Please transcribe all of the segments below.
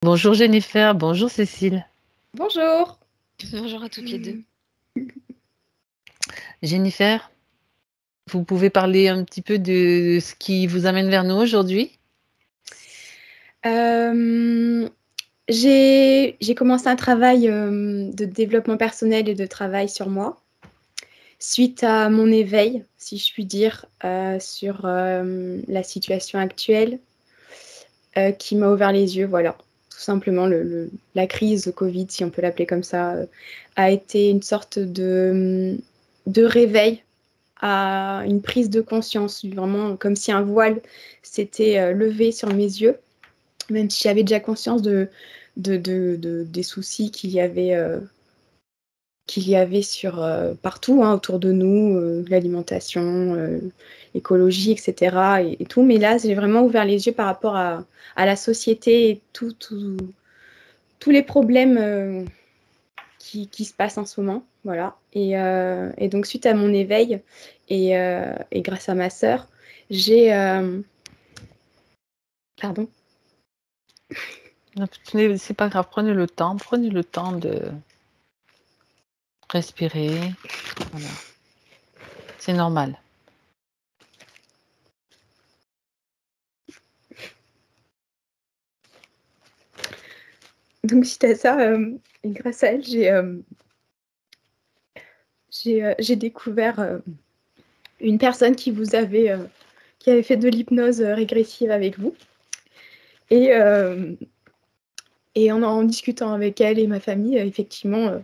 Bonjour Jennifer, bonjour Cécile. Bonjour. Bonjour à toutes les deux. Jennifer, vous pouvez parler un petit peu de ce qui vous amène vers nous aujourd'hui? J'ai commencé un travail de développement personnel et de travail sur moi, suite à mon éveil, si je puis dire, sur la situation actuelle, qui m'a ouvert les yeux, voilà. Tout simplement, la crise Covid, si on peut l'appeler comme ça, a été une sorte de réveil à une prise de conscience, vraiment comme si un voile s'était levé sur mes yeux, même si j'avais déjà conscience des soucis qu'il y avait sur partout, hein, autour de nous, l'alimentation, l'écologie, etc. Et tout. Mais là, j'ai vraiment ouvert les yeux par rapport à la société et tous les problèmes qui se passent en ce moment. Voilà. Et donc, suite à mon éveil et grâce à ma sœur, j'ai... Pardon. C'est pas grave, prenez le temps de respirer. Voilà. C'est normal. Donc, suite à ça, et grâce à elle, j'ai découvert une personne qui avait fait de l'hypnose régressive avec vous. Et en discutant avec elle et ma famille, effectivement,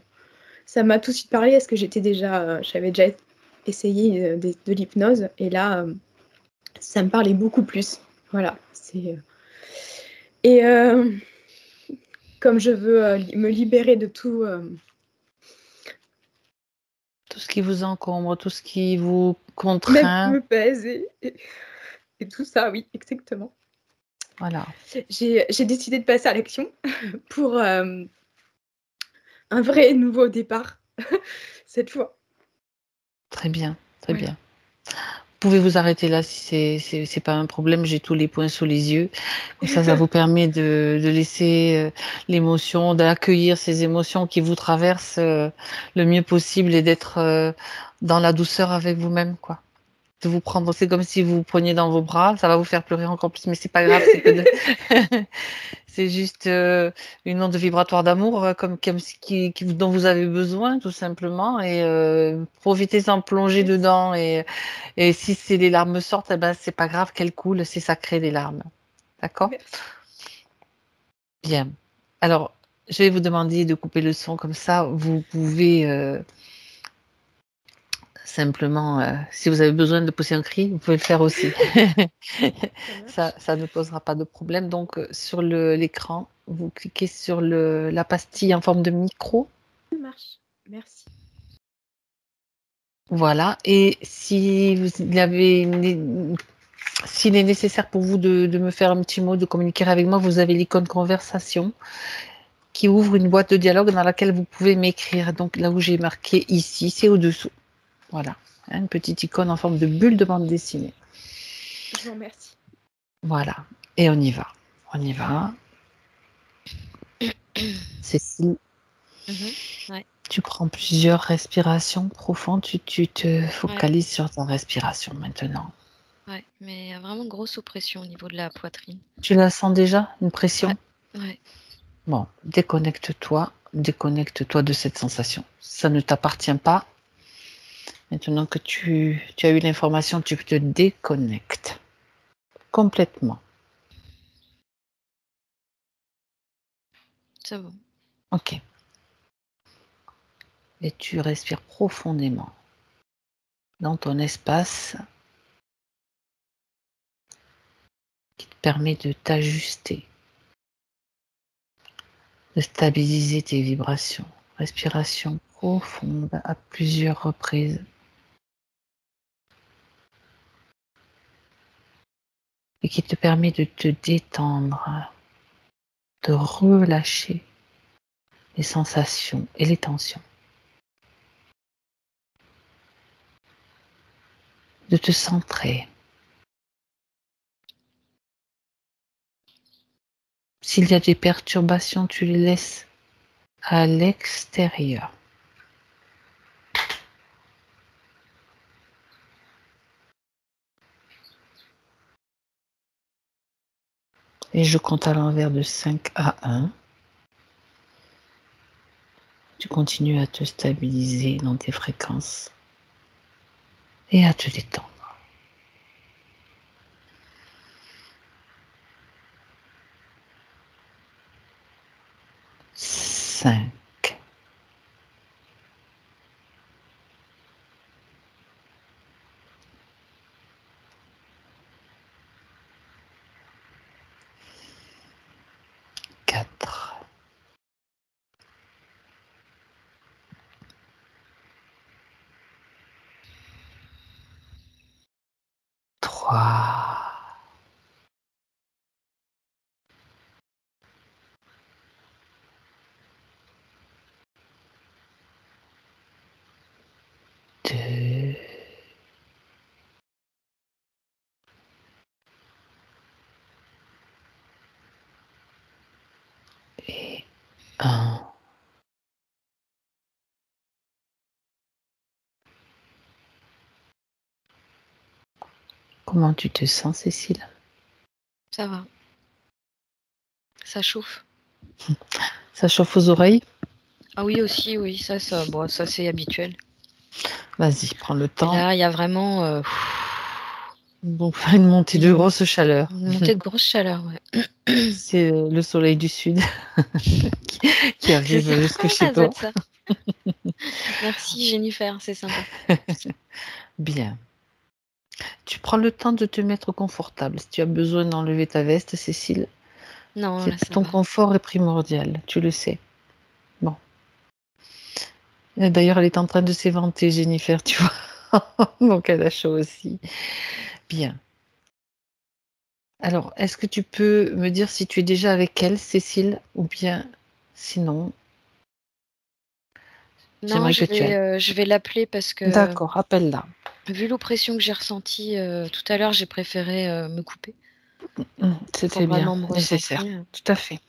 ça m'a tout de suite parlé parce que j'avais déjà essayé de l'hypnose. Et là, ça me parlait beaucoup plus. Voilà. Et comme je veux me libérer de tout... Tout ce qui vous encombre, tout ce qui vous même contraint. me pèse et tout ça, oui, exactement. Voilà. J'ai décidé de passer à l'action pour un vrai nouveau départ, cette fois. Très bien, très Voilà. bien. Vous pouvez vous arrêter là si c'est pas un problème, j'ai tous les points sous les yeux. Comme ça vous permet de laisser l'émotion, d'accueillir ces émotions qui vous traversent le mieux possible et d'être dans la douceur avec vous-même, quoi. De vous prendre, c'est comme si vous vous preniez dans vos bras, ça va vous faire pleurer encore plus, mais c'est pas grave, c'est que c'est juste une onde vibratoire d'amour dont vous avez besoin tout simplement et profitez-en, plongez dedans et si c'est les larmes sortent, eh ben c'est pas grave qu'elles coulent, c'est sacré les larmes, d'accord? Merci. Bien. Alors je vais vous demander de couper le son comme ça, vous pouvez simplement, si vous avez besoin de pousser un cri, vous pouvez le faire aussi. Ça marche. Ça ne posera pas de problème. Donc, sur l'écran, vous cliquez sur la pastille en forme de micro. Ça marche. Merci. Voilà. Et si s'il est nécessaire pour vous de me faire un petit mot, de communiquer avec moi, vous avez l'icône conversation qui ouvre une boîte de dialogue dans laquelle vous pouvez m'écrire. Donc, là où j'ai marqué ici, c'est au-dessous. Voilà. Une petite icône en forme de bulle de bande dessinée. Je vous remercie. Voilà. Et on y va. On y va. Cécile, Ouais. tu prends plusieurs respirations profondes. Tu te Ouais, focalises sur ta respiration maintenant. ouais, mais vraiment grosse oppression au niveau de la poitrine. Tu la sens déjà, une pression? Ouais. Bon, déconnecte-toi de cette sensation. Ça ne t'appartient pas. Maintenant que tu as eu l'information, tu te déconnectes complètement. C'est bon. Ok. Et tu respires profondément dans ton espace qui te permet de t'ajuster, de stabiliser tes vibrations. Respiration profonde à plusieurs reprises. Et qui te permet de te détendre, de relâcher les sensations et les tensions, de te centrer. S'il y a des perturbations, tu les laisses à l'extérieur. Et je compte à l'envers de 5 à 1. Tu continues à te stabiliser dans tes fréquences et à te détendre. 5. 4. 3. 2. Et 1. Comment tu te sens, Cécile? Ça va. Ça chauffe. Ça chauffe aux oreilles? Ah oui, aussi, oui, bon, ça c'est habituel. Vas-y, prends le Et temps. là, il y a vraiment Donc, une montée de grosse chaleur. une montée de grosse chaleur, ouais. C'est le soleil du sud qui arrive jusque chez Ça toi. doit être ça. Merci Jennifer, c'est sympa. Bien. Tu prends le temps de te mettre confortable. Si tu as besoin d'enlever ta veste, Cécile, Non, là ça ton va. confort est primordial, tu le sais. Bon. Et d'ailleurs, elle est en train de s'éventer, Jennifer, tu vois. Donc, elle a chaud aussi. Bien. Alors, est-ce que tu peux me dire si tu es déjà avec elle, Cécile, ou bien sinon, Non, j'aimerais que tu ailles. je vais l'appeler parce que D'accord, appelle-la. vu l'oppression que j'ai ressentie tout à l'heure, j'ai préféré me couper C'est pour très bien, vraiment me nécessaire. recentrer. Tout à fait.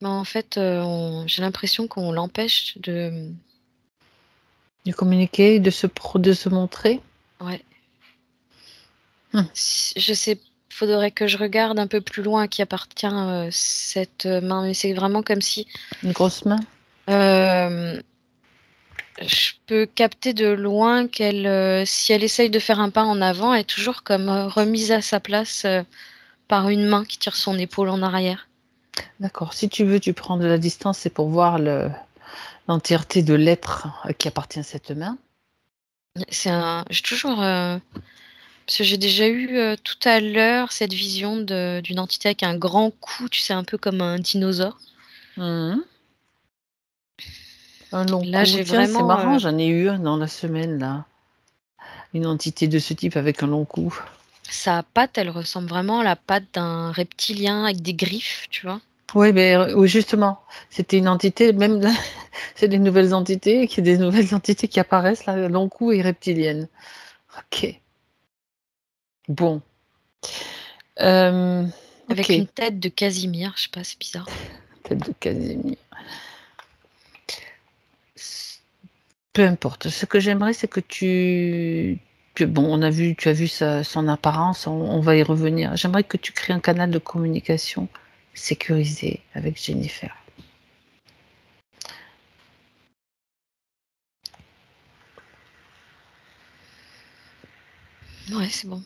Mais en fait, j'ai l'impression qu'on l'empêche de... De communiquer, de se montrer. Ouais. Hum. Je sais, faudrait que je regarde un peu plus loin à qui appartient cette main, mais c'est vraiment comme si Une grosse main. je peux capter de loin qu'elle, si elle essaye de faire un pas en avant, elle est toujours comme remise à sa place par une main qui tire son épaule en arrière. D'accord. Si tu veux, tu prends de la distance, c'est pour voir l'entièreté de l'être à qui appartient cette main. J'ai toujours, parce que j'ai déjà eu tout à l'heure cette vision d'une entité avec un grand cou, tu sais, un peu comme un dinosaure. Un long Là, cou. j'ai Tiens, c'est vraiment, marrant, j'en ai eu un dans la semaine, là. Une entité de ce type avec un long cou. sa patte, elle ressemble vraiment à la patte d'un reptilien avec des griffes, tu vois. Oui, mais oui, justement, c'était une entité, même là, c'est des nouvelles entités, des nouvelles entités qui apparaissent, là, long cou et reptilienne. Ok. Bon. Ok. Avec une tête de Casimir, je sais pas, c'est bizarre. Tête de Casimir. Peu importe. Ce que j'aimerais, c'est que bon, tu as vu son apparence, on va y revenir. J'aimerais que tu crées un canal de communication sécurisé avec Jennifer. Ouais, c'est bon.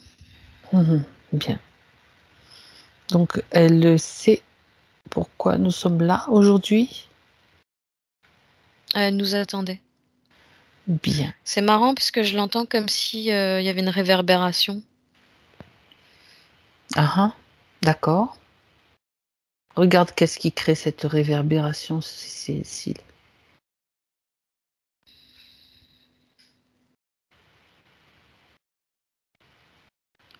Bien. Donc, elle sait pourquoi nous sommes là aujourd'hui. Elle nous attendait. Bien. C'est marrant parce que je l'entends comme si il y avait une réverbération. Ah, ah. D'accord. Regarde qu'est-ce qui crée cette réverbération, Cécile.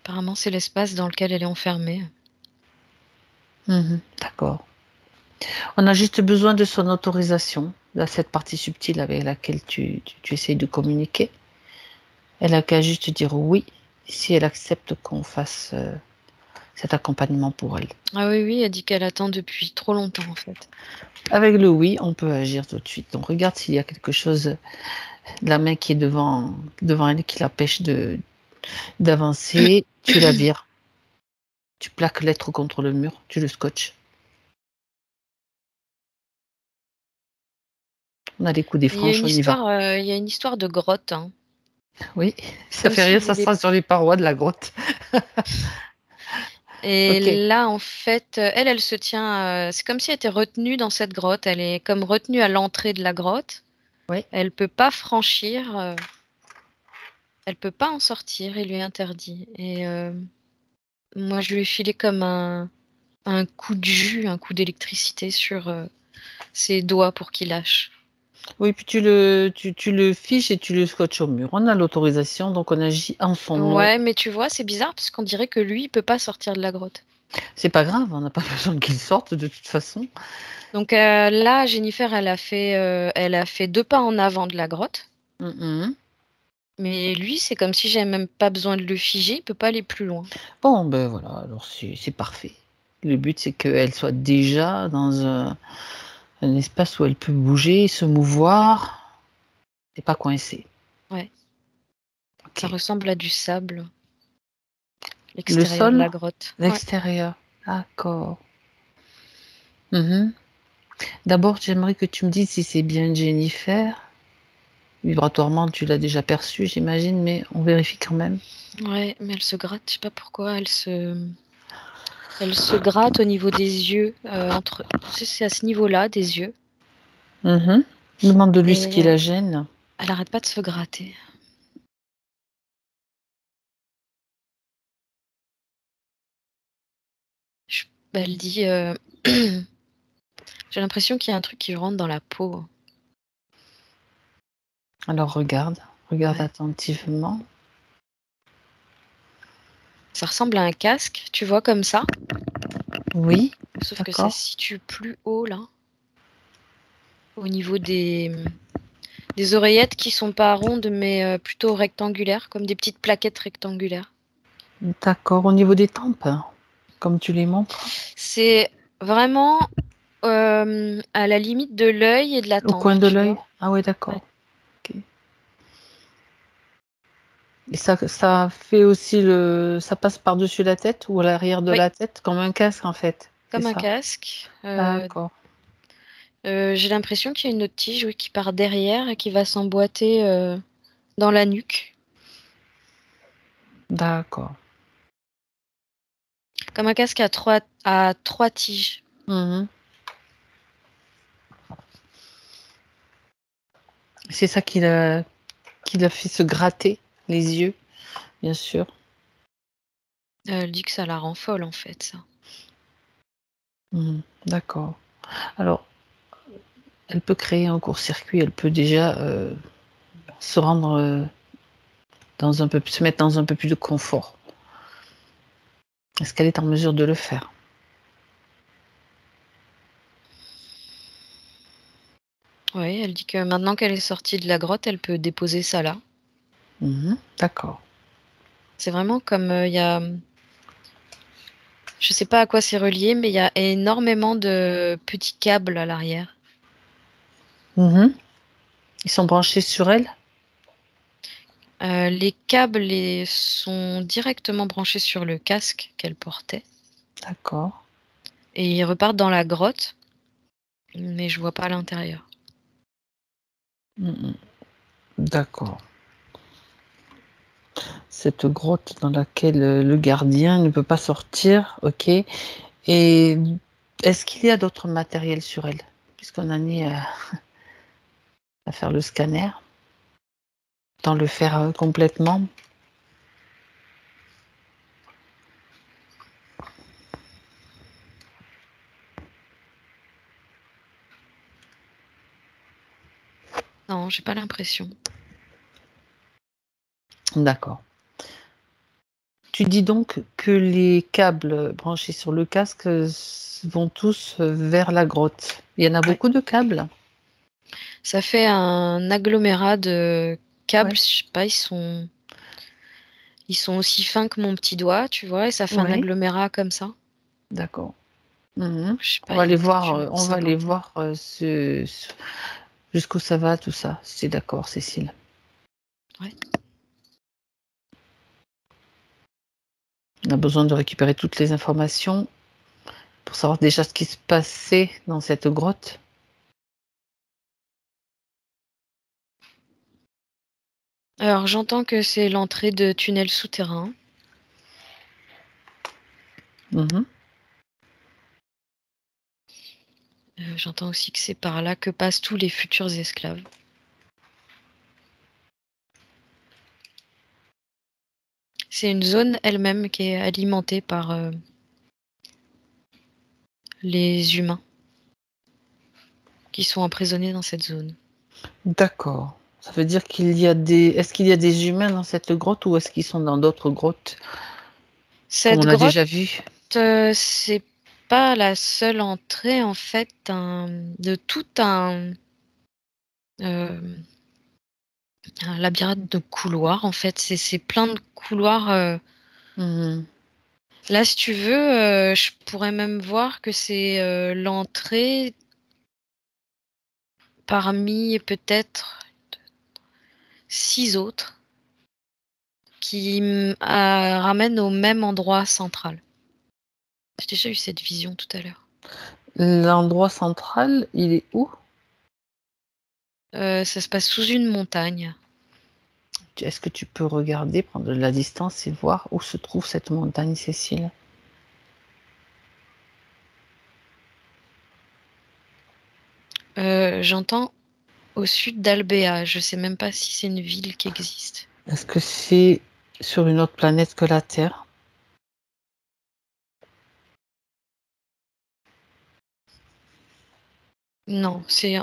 Apparemment, c'est l'espace dans lequel elle est enfermée. D'accord. On a juste besoin de son autorisation, de cette partie subtile avec laquelle tu essayes de communiquer. Elle a qu'à juste dire oui, si elle accepte qu'on fasse cet accompagnement pour elle. Ah oui, oui, elle dit qu'elle attend depuis trop longtemps en fait. Avec le oui, on peut agir tout de suite. Donc regarde s'il y a quelque chose, la main qui est devant elle, qui l'empêche d'avancer, tu la vires. Tu plaques l'être contre le mur, tu le scotches. On a les coups des Il y a franches, une on y va. histoire, il y a une histoire de grotte, hein. Oui, ça Comme fait si rire, vous ça voulez. sera sur les parois de la grotte. Ok. Et là, en fait, elle se tient. C'est comme si elle était retenue dans cette grotte. Elle est comme retenue à l'entrée de la grotte. Oui. Elle peut pas franchir. Elle peut pas en sortir. Il lui est interdit. Et moi, je lui ai filé comme un coup de jus, un coup d'électricité sur ses doigts pour qu'il lâche. Oui, puis tu le fiches et tu le scotches au mur. On a l'autorisation, donc on agit en son nom. Ouais, mais tu vois, c'est bizarre parce qu'on dirait que lui, il peut pas sortir de la grotte. C'est pas grave, on n'a pas besoin qu'il sorte de toute façon. Donc là, Jennifer, elle a fait 2 pas en avant de la grotte. Mhm. Mais lui, c'est comme si j'avais même pas besoin de le figer, il peut pas aller plus loin. Bon, ben voilà, alors c'est parfait. Le but, c'est qu'elle soit déjà dans un espace où elle peut bouger, se mouvoir, et pas coincée. Ouais, ça Ok. ressemble à du sable, Le l'extérieur de sol, la grotte. Ouais. l'extérieur. D'accord. Mhm. D'abord, j'aimerais que tu me dises si c'est bien Jennifer. Vibratoirement, tu l'as déjà perçu, j'imagine, mais on vérifie quand même. Ouais, mais elle se gratte, je sais pas pourquoi, elle se gratte au niveau des yeux, c'est à ce niveau-là, des yeux. Mhm. Demande-lui ce qui Et la gêne. elle arrête pas de se gratter. Je- Elle dit, j'ai l'impression qu'il y a un truc qui rentre dans la peau. Alors regarde Ouais. attentivement. Ça ressemble à un casque, tu vois, comme ça. Oui, Sauf que ça se d'accord. situe plus haut, là, au niveau des oreillettes qui sont pas rondes, mais plutôt rectangulaires, comme des petites plaquettes rectangulaires. D'accord. Au niveau des tempes, comme tu les montres, C'est vraiment à la limite de l'œil et de la au tempe, coin de tu l'œil. vois. Ah ouais, Ouais. d'accord. Ok. Et ça fait aussi ça passe par-dessus la tête ou à l'arrière de Oui, la tête, comme un casque en fait. C'est comme un ça. casque. D'accord. J'ai l'impression qu'il y a une autre tige, oui, qui part derrière et qui va s'emboîter dans la nuque. D'accord. Comme un casque à trois tiges. Mhm. C'est ça qui l'a fait se gratter les yeux, bien sûr. Elle dit que ça la rend folle, en fait, ça. Mhm. D'accord. Alors, elle peut créer un court-circuit, elle peut déjà se rendre se mettre dans un peu plus de confort. Est-ce qu'elle est en mesure de le faire? Oui, elle dit que maintenant qu'elle est sortie de la grotte, elle peut déposer ça là. Mhm. D'accord. C'est vraiment comme il y a. Je sais pas à quoi c'est relié, mais il y a énormément de petits câbles à l'arrière. Mhm. Ils sont branchés sur elle? Les câbles sont directement branchés sur le casque qu'elle portait. D'accord. Et ils repartent dans la grotte, mais je vois pas à l'intérieur. Mhm. D'accord. Cette grotte dans laquelle le gardien ne peut pas sortir, ok. Et est-ce qu'il y a d'autres matériels sur elle? Puisqu'on en est à faire le scanner, dans le faire complètement. Non, j'ai pas l'impression. D'accord. Tu dis donc que les câbles branchés sur le casque vont tous vers la grotte. Il y en a Ouais. beaucoup de câbles? Ça fait un agglomérat de câbles, Ouais. je sais pas, ils sont aussi fins que mon petit doigt, tu vois, et ça fait un Oui, agglomérat comme ça. d'accord. Mhm. Je sais On pas, va il y aller a peut-être voir, une on va aller cinquantaine. voir jusqu'où ça va, tout ça. C'est d'accord, Cécile. Ouais. On a besoin de récupérer toutes les informations pour savoir déjà ce qui se passait dans cette grotte. Alors j'entends que c'est l'entrée de tunnels souterrains. Mhm. J'entends aussi que c'est par là que passent tous les futurs esclaves. C'est une zone elle-même qui est alimentée par les humains qui sont emprisonnés dans cette zone. D'accord. Ça veut dire qu'il y a des... Est-ce qu'il y a des humains dans cette grotte ou est-ce qu'ils sont dans d'autres grottes, comme Cette on a grotte, déjà vu? c'est pas la seule entrée en fait de tout euh, un labyrinthe de couloirs en fait. C'est plein de couloirs. Mhm. Là, si tu veux, je pourrais même voir que c'est l'entrée parmi peut-être 6 autres qui ramènent au même endroit central. J'ai déjà eu cette vision tout à l'heure. L'endroit central, il est où? Ça se passe sous une montagne. Est-ce que tu peux regarder, prendre de la distance et voir où se trouve cette montagne, Cécile? J'entends au sud d'Albéa. Je sais même pas si c'est une ville qui existe. Est-ce que c'est sur une autre planète que la Terre? Non, c'est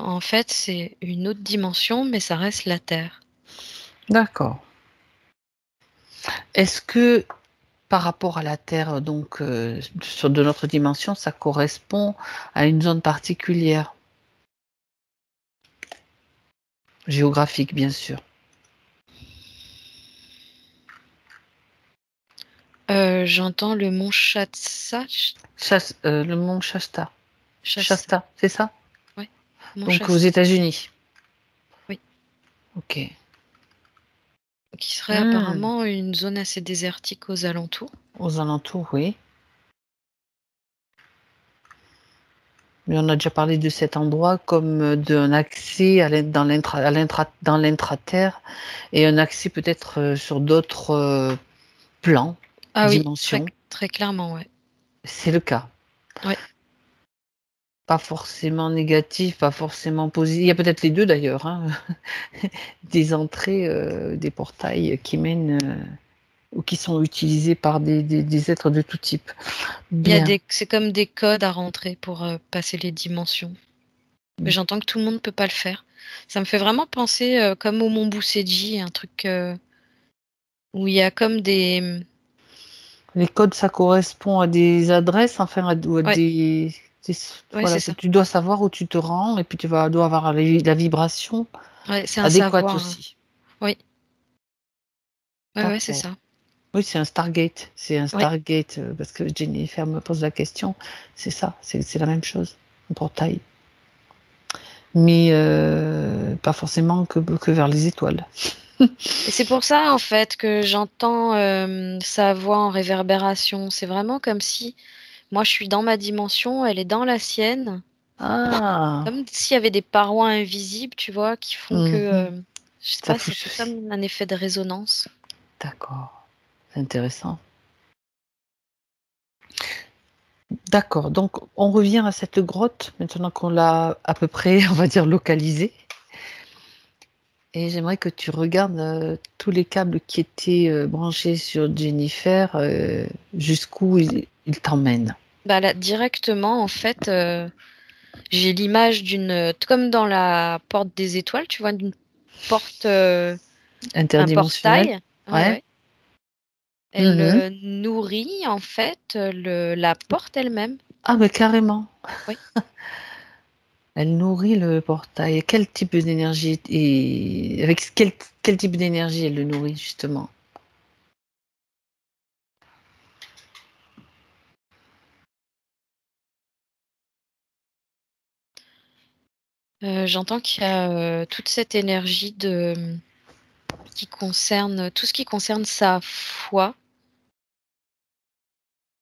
une autre dimension, mais ça reste la Terre. D'accord. Est-ce que par rapport à la Terre, donc sur de notre dimension, ça correspond à une zone particulière, géographique bien sûr? J'entends le mont Chatsach. Le mont Shasta. Shasta. Shasta, c'est ça? Ouais, mont Donc aux Shasta. États-Unis. Oui. Ok. Qui serait Hmm. apparemment une zone assez désertique aux alentours. Aux alentours, oui. Mais on a déjà parlé de cet endroit comme d'un accès dans l'intra-terre et un accès peut-être sur d'autres plans, Ah oui, très, dimensions. très clairement, ouais. C'est le cas. Ouais. Pas forcément négatif, pas forcément positif. Il y a peut-être les deux d'ailleurs, hein. Des entrées, des portails qui mènent ou qui sont utilisés par des êtres de tout type. Bien. C'est comme des codes à rentrer pour passer les dimensions. Mais j'entends que tout le monde ne peut pas le faire. Ça me fait vraiment penser comme au Mont Bousséji, un truc où il y a comme des... Les codes, ça correspond à des adresses, enfin, ou à Ouais, des- ouais, c'est voilà, que ça. tu dois savoir où tu te rends, et puis dois avoir la vibration Ouais, c'est un adéquate savoir, hein. aussi. Oui, ouais, ouais, c'est D'accord. ça. Oui, c'est un Stargate. C'est un Oui, Stargate, parce que Jennifer me pose la question. C'est ça, c'est la même chose, un portail. Mais pas forcément que vers les étoiles. et c'est pour ça, en fait, que j'entends sa voix en réverbération. C'est vraiment comme si moi, je suis dans ma dimension, elle est dans la sienne. Ah, Comme s'il y avait des parois invisibles, tu vois, qui font que, mhm. je sais Ça pas, ça fait touche. comme un effet de résonance. D'accord, c'est intéressant. D'accord, donc on revient à cette grotte, maintenant qu'on l'a à peu près, on va dire, localisée. Et j'aimerais que tu regardes tous les câbles qui étaient branchés sur Jennifer, jusqu'où ils t'emmènent. Bah là, directement, en fait, j'ai l'image comme dans la porte des étoiles, tu vois, d'une porte, un Interdimensionnel? portail. Ouais, Ouais, ouais. Elle nourrit en fait la porte elle-même. Ah, mais carrément. Oui. Elle nourrit le portail. Quel type d'énergie et avec quel type d'énergie elle le nourrit justement? J'entends qu'il y a toute cette énergie qui concerne tout ce qui concerne sa foi.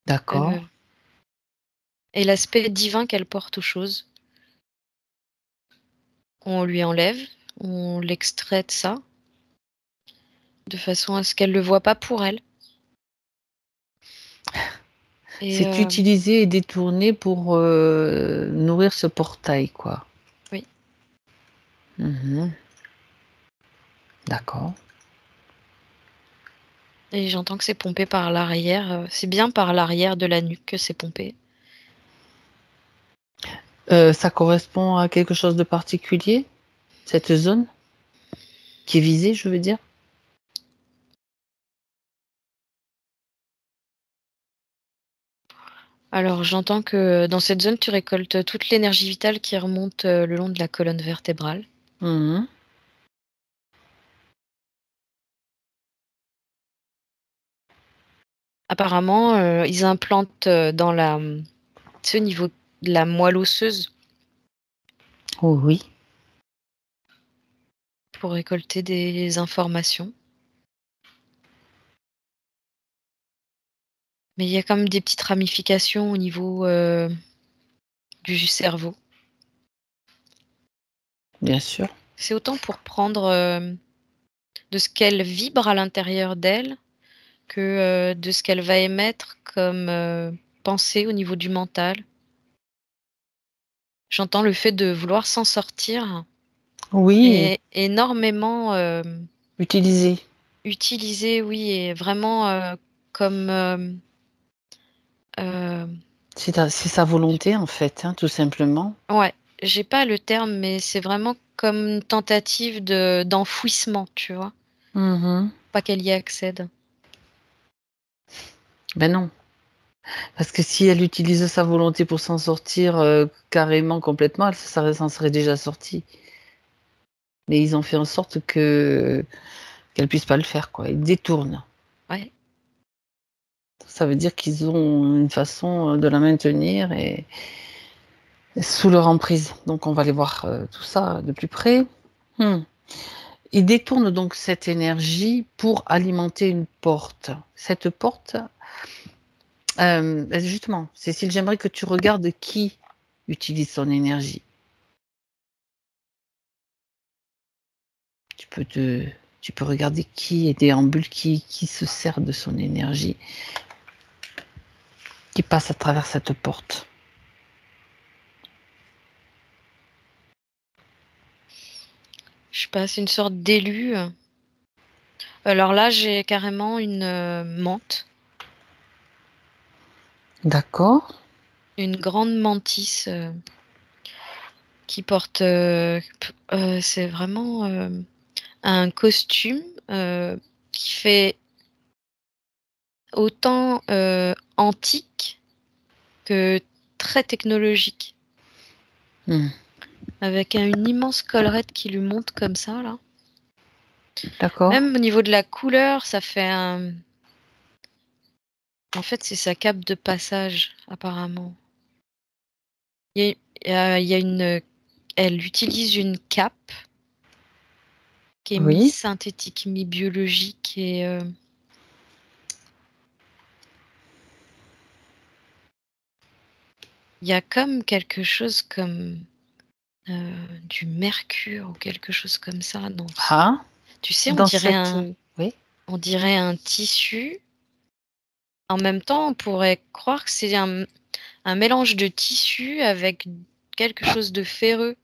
D'accord. Et l'aspect divin qu'elle porte aux choses. On lui enlève, on l'extrait de ça, de façon à ce qu'elle le voit pas pour elle. C'est utilisé et détourné pour nourrir ce portail, quoi. Oui. D'accord. Et j'entends que c'est pompé par l'arrière. C'est bien par l'arrière de la nuque que c'est pompé. Ça correspond à quelque chose de particulier, cette zone qui est visée, je veux dire? Alors j'entends que dans cette zone, tu récoltes toute l'énergie vitale qui remonte le long de la colonne vertébrale. Apparemment, ils implantent dans au niveau de la moelle osseuse Oh oui. pour récolter des informations. Mais il y a quand même des petites ramifications au niveau du cerveau. Bien sûr. C'est autant pour prendre de ce qu'elle vibre à l'intérieur d'elle que de ce qu'elle va émettre comme pensée au niveau du mental. J'entends le fait de vouloir s'en sortir Oui, et énormément utilisé. utilisé, oui, et vraiment comme C'est sa volonté, en fait, hein, tout simplement. ouais, j'ai pas le terme, mais c'est vraiment comme une tentative d'enfouissement, tu vois? Pas qu'elle y accède. Ben non. Parce que si elle utilisait sa volonté pour s'en sortir, carrément, complètement, elle s'en serait déjà sortie. Mais ils ont fait en sorte qu'elle puisse pas le faire, quoi. Ils détournent. Ouais. Ça veut dire qu'ils ont une façon, de la maintenir et sous leur emprise. Donc on va aller voir, tout ça de plus près. Ils détournent donc cette énergie pour alimenter une porte. Cette porte, justement, Cécile, j'aimerais que tu regardes qui utilise son énergie. Tu peux te Tu peux regarder qui déambule, qui se sert de son énergie, qui passe à travers cette porte. Je sais pas, c'est une sorte d'élu. Alors là, j'ai carrément une mante, D'accord. une grande mantis qui porte. C'est vraiment un costume qui fait autant antique que très technologique, avec une immense collerette qui lui monte comme ça là. D'accord. Même au niveau de la couleur, ça fait un. En fait, c'est sa cape de passage, apparemment. Il y a une. Elle utilise une cape qui est Oui. mi-synthétique, mi-biologique et il y a comme quelque chose comme du mercure ou quelque chose comme ça dans Ah, tu sais, dans cette oui. on dirait un tissu. En même temps, on pourrait croire que c'est un mélange de tissu avec quelque chose de ferreux,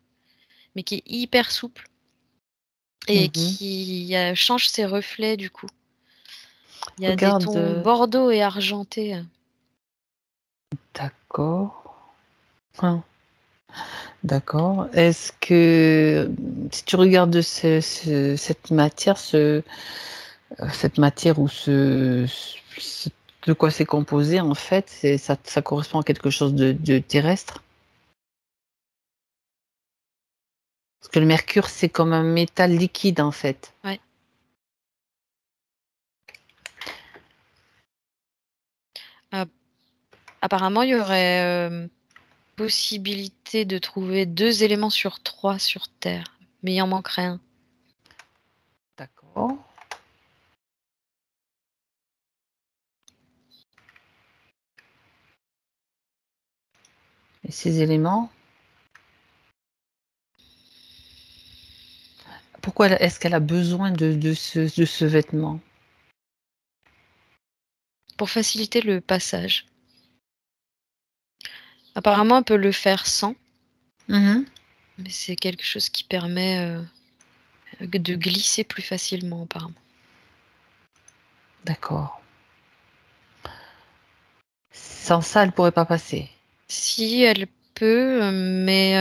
mais qui est hyper souple et qui change ses reflets du coup. Il y a des tons Regarde, bordeaux et argentés. d'accord. D'accord. Est-ce que si tu regardes cette matière ou de quoi c'est composé, en fait, ça correspond à quelque chose de terrestre. Parce que le mercure, c'est comme un métal liquide, en fait. Ouais. Apparemment, il y aurait possibilité de trouver 2 éléments sur 3 sur Terre, mais il en manquerait un. D'accord. Et ces éléments, pourquoi est-ce qu'elle a besoin de ce vêtement? Pour faciliter le passage. Apparemment, elle peut le faire sans, Mmh. mais c'est quelque chose qui permet de glisser plus facilement, apparemment. D'accord. Sans ça, elle pourrait pas passer? Si, elle peut, mais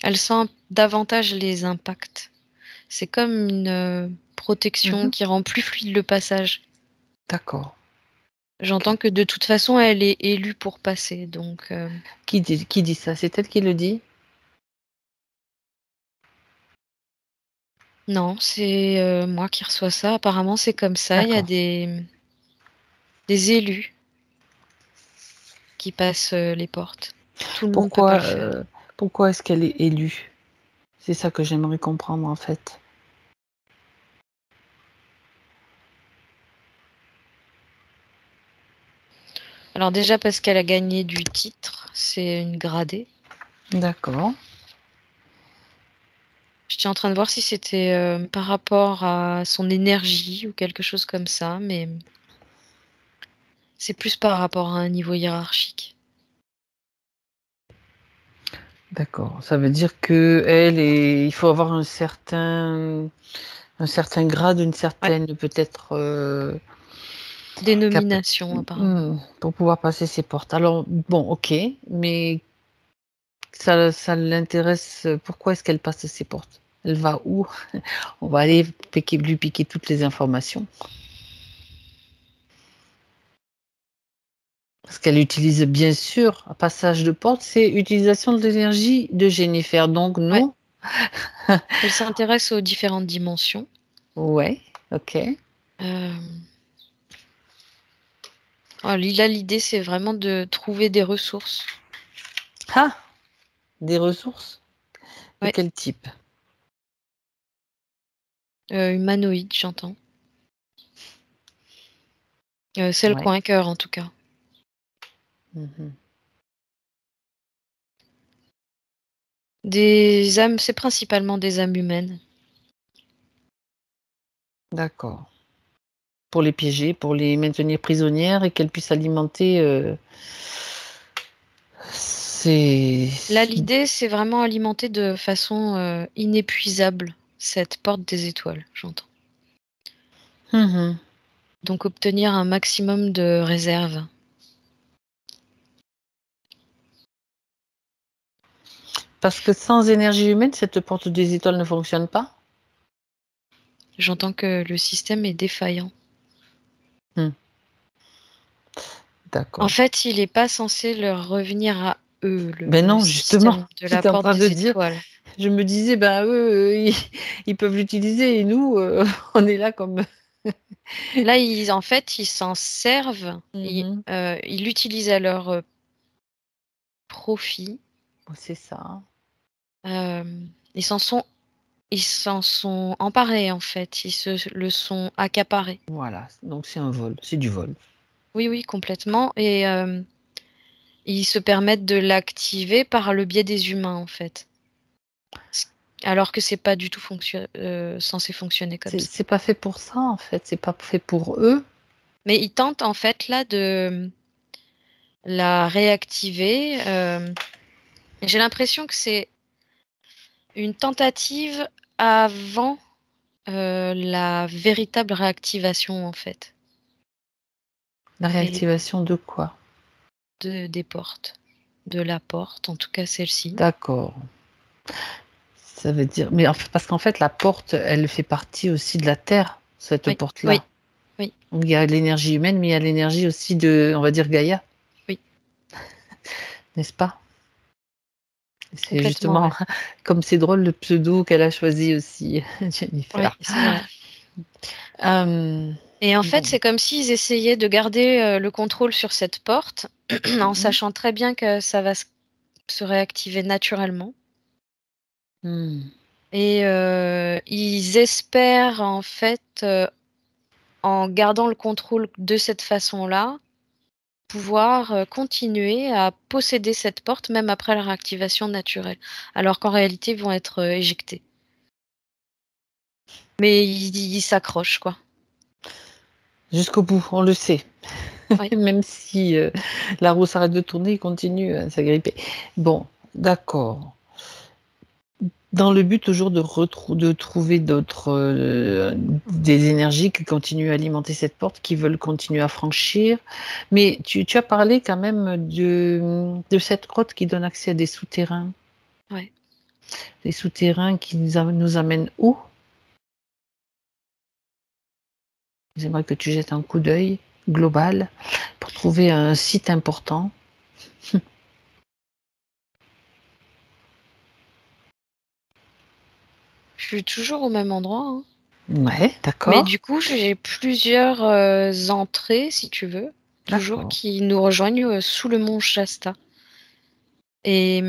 elle sent davantage les impacts. C'est comme une protection Mmh. qui rend plus fluide le passage. D'accord. J'entends que de toute façon, elle est élue pour passer, donc Qui dit ça? C'est elle qui le dit? non, c'est moi qui reçois ça. Apparemment, c'est comme ça. Il y a D'accord. des élus qui passent les portes. Tout le monde peut pas Pourquoi, le faire. pourquoi est-ce qu'elle est élue? C'est ça que j'aimerais comprendre, en fait. Alors déjà parce qu'elle a gagné du titre, c'est une gradée. D'accord. J'étais en train de voir si c'était par rapport à son énergie ou quelque chose comme ça, mais c'est plus par rapport à un niveau hiérarchique. D'accord. Ça veut dire qu'elle est il faut avoir un certain grade, une Ouais, certaine peut-être, cap dénomination apparemment. pour pouvoir passer ces portes. Alors bon, OK, mais ça l'intéresse, pourquoi est-ce qu'elle passe ces portes? Elle va où? On va aller lui piquer toutes les informations. Parce qu'elle utilise bien sûr, un passage de porte, c'est utilisation de l'énergie de Jennifer, donc Ouais, non? elle s'intéresse aux différentes dimensions. Ouais, OK. Hem, là, l'idée, c'est vraiment de trouver des ressources. Ah! Des ressources? De Ouais, quel type? humanoïdes, j'entends. C'est le Ouais. coin-cœur, en tout cas. Mmh. Des âmes, c'est principalement des âmes humaines. D'accord. Pour les piéger, pour les maintenir prisonnières et qu'elles puissent alimenter, ces Là, l'idée, c'est vraiment alimenter de façon inépuisable cette porte des étoiles, j'entends. mmh. Donc obtenir un maximum de réserves. Parce que sans énergie humaine, cette porte des étoiles ne fonctionne pas? J'entends que le système est défaillant. Mmh. En D'accord. fait, il est pas censé leur revenir à eux, Ben le non, justement, système de la j'étais en porte train de des dire, étoiles. je me disais: «Bah, eux, ils peuvent l'utiliser et nous, on est là comme» Là, en fait, ils s'en servent, Mmh. ils l'utilisent à leur profit. C'est ça. Ils s'en sont emparés, en fait. Ils se le sont accaparés. Voilà, donc c'est un vol, c'est du vol. Oui, oui, complètement et ils se permettent de l'activer par le biais des humains, en fait. C Alors que c'est pas du tout censé fonctionner comme ça. C'est pas fait pour ça, en fait, c'est pas fait pour eux. Mais ils tentent, en fait, là, de la réactiver, j'ai l'impression que c'est une tentative avant, la véritable réactivation, en fait La et réactivation de quoi? des portes. De la porte, en tout cas celle-ci. D'accord. Ça veut dire mais en f parce qu'en fait, la porte, elle fait partie aussi de la terre, cette Oui, oui, porte-là. Oui. Il y a l'énergie humaine, mais il y a l'énergie aussi de, on va dire, Gaïa. Oui. N'est-ce pas? C'est Complètement, justement, ouais. comme c'est drôle, le pseudo qu'elle a choisi aussi, Oui, Jennifer. c'est vrai. Euh, Et en fait, bon. c'est comme s'ils essayaient de garder le contrôle sur cette porte, en Mhm. sachant très bien que ça va se réactiver naturellement. Hmm. Et ils espèrent, en fait, en gardant le contrôle de cette façon-là, pouvoir continuer à posséder cette porte même après la réactivation naturelle, alors qu'en réalité, ils vont être éjectés. Mais ils s'accrochent, quoi. Jusqu'au bout, on le sait. Oui. Même si la roue s'arrête de tourner, il continue à s'agripper. Bon, d'accord. Dans le but toujours de trouver des énergies qui continuent à alimenter cette porte, qui veulent continuer à franchir. Mais tu as parlé quand même de cette grotte qui donne accès à des souterrains. Ouais. Des souterrains qui nous amènent où? J'aimerais que tu jettes un coup d'œil global pour trouver un site important. Je suis toujours au même endroit, hein. Ouais, Mais d'accord. du coup, j'ai plusieurs entrées, si tu veux, toujours, D'accord. qui nous rejoignent sous le mont Shasta. Et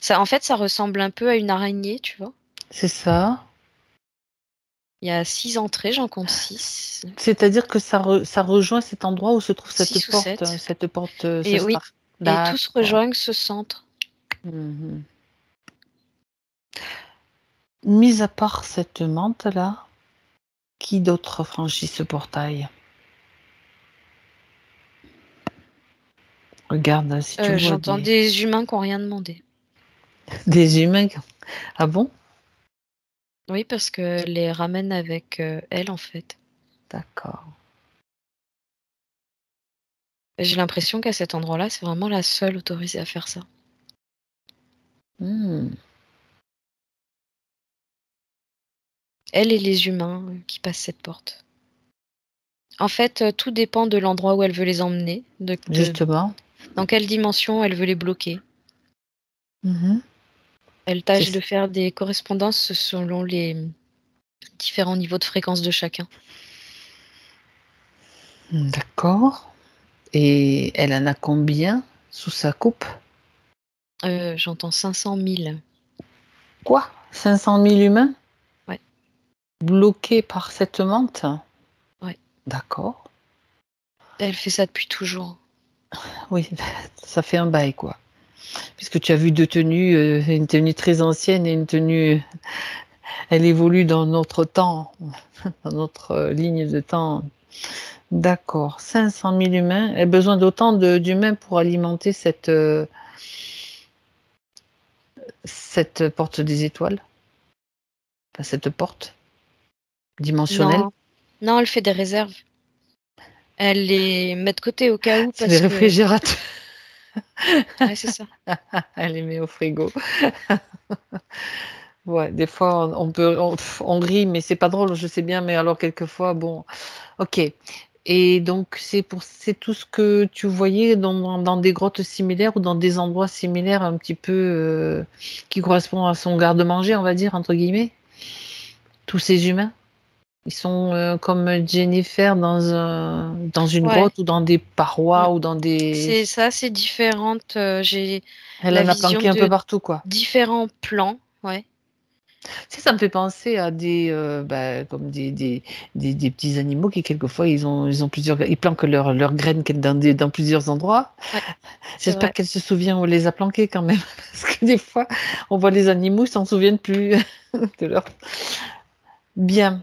ça, en fait, ça ressemble un peu à une araignée, tu vois. C'est ça. Il y a 6 entrées, j'en compte 6. C'est-à-dire que ça rejoint cet endroit où se trouve 6 ou 7. cette porte Et oui, Shastar. et tous D'accord. rejoignent ce centre. Mhm. Mis à part cette menthe-là, qui d'autre franchit ce portail? Regarde, si tu vois J'entends des humains qui n'ont rien demandé. des humains. Ah bon? Oui, parce que les ramène avec elle, en fait. D'accord. J'ai l'impression qu'à cet endroit-là, c'est vraiment la seule autorisée à faire ça. Hmm. Elle et les humains qui passent cette porte. En fait, tout dépend de l'endroit où elle veut les emmener, Justement. dans quelle dimension elle veut les bloquer. Mhm. Elle tâche de faire des correspondances selon les différents niveaux de fréquence de chacun. D'accord. Et elle en a combien sous sa coupe? J'entends 500 000. Quoi? 500 000 humains? Ouais. Bloqués par cette menthe? Ouais. D'accord. Elle fait ça depuis toujours. Oui, ça fait un bail, quoi. Puisque tu as vu deux tenues, une tenue très ancienne et une tenue, elle évolue dans notre temps, dans notre ligne de temps. D'accord. 500 000 humains. Elle a besoin d'autant d'humains pour alimenter cette porte des étoiles, enfin, cette porte dimensionnelle. Non, non, elle fait des réserves. Elle les met de côté au cas où C'est des parce que... réfrigérateurs. Ouais, c'est ça. Elle les met au frigo. Ouais, des fois, on rit, mais c'est pas drôle, je sais bien, mais alors quelquefois, bon, ok. Et donc, c'est tout ce que tu voyais dans des grottes similaires ou dans des endroits similaires un petit peu qui correspondent à son garde-manger, on va dire, entre guillemets. Tous ces humains, ils sont comme Jennifer dans une Ouais. grotte ou dans des Mm. parois ou dans des... C'est ça, c'est différente. J'ai Elle la en a vision planqué un peu de partout, quoi. différents plans. Ouais. Tu sais, ça me fait penser à comme des petits animaux qui, quelquefois, ils ont plusieurs, ils planquent leurs graines dans plusieurs endroits. Ouais, c'est J'espère vrai. qu'elle se souvient où elle les a planqués quand même. Parce que des fois, on voit les animaux, ils s'en souviennent plus de leur. Bien.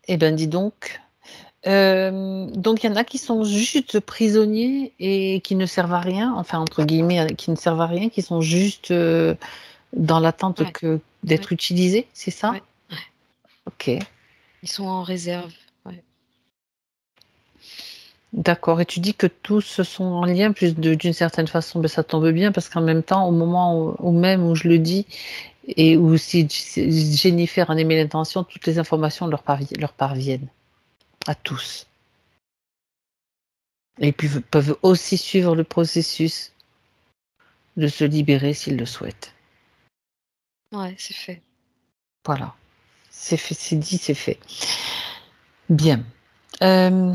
Eh ben, dis donc. Donc, il y en a qui sont juste prisonniers et qui ne servent à rien, enfin, entre guillemets, qui ne servent à rien, qui sont juste dans l'attente Ouais, ouais, d'être utilisés, c'est ça? ouais, ouais. Ok. Ils sont en réserve. Ouais. D'accord. Et tu dis que tous se sont en lien, d'une certaine façon, ben, ça tombe bien, parce qu'en même temps, au moment où même où je le dis, et où si Jennifer en émet l'intention, toutes les informations leur parviennent. à tous. Et puis peuvent aussi suivre le processus de se libérer s'ils le souhaitent. Ouais, c'est fait. Voilà. C'est fait, c'est dit, c'est fait. Bien. Euh,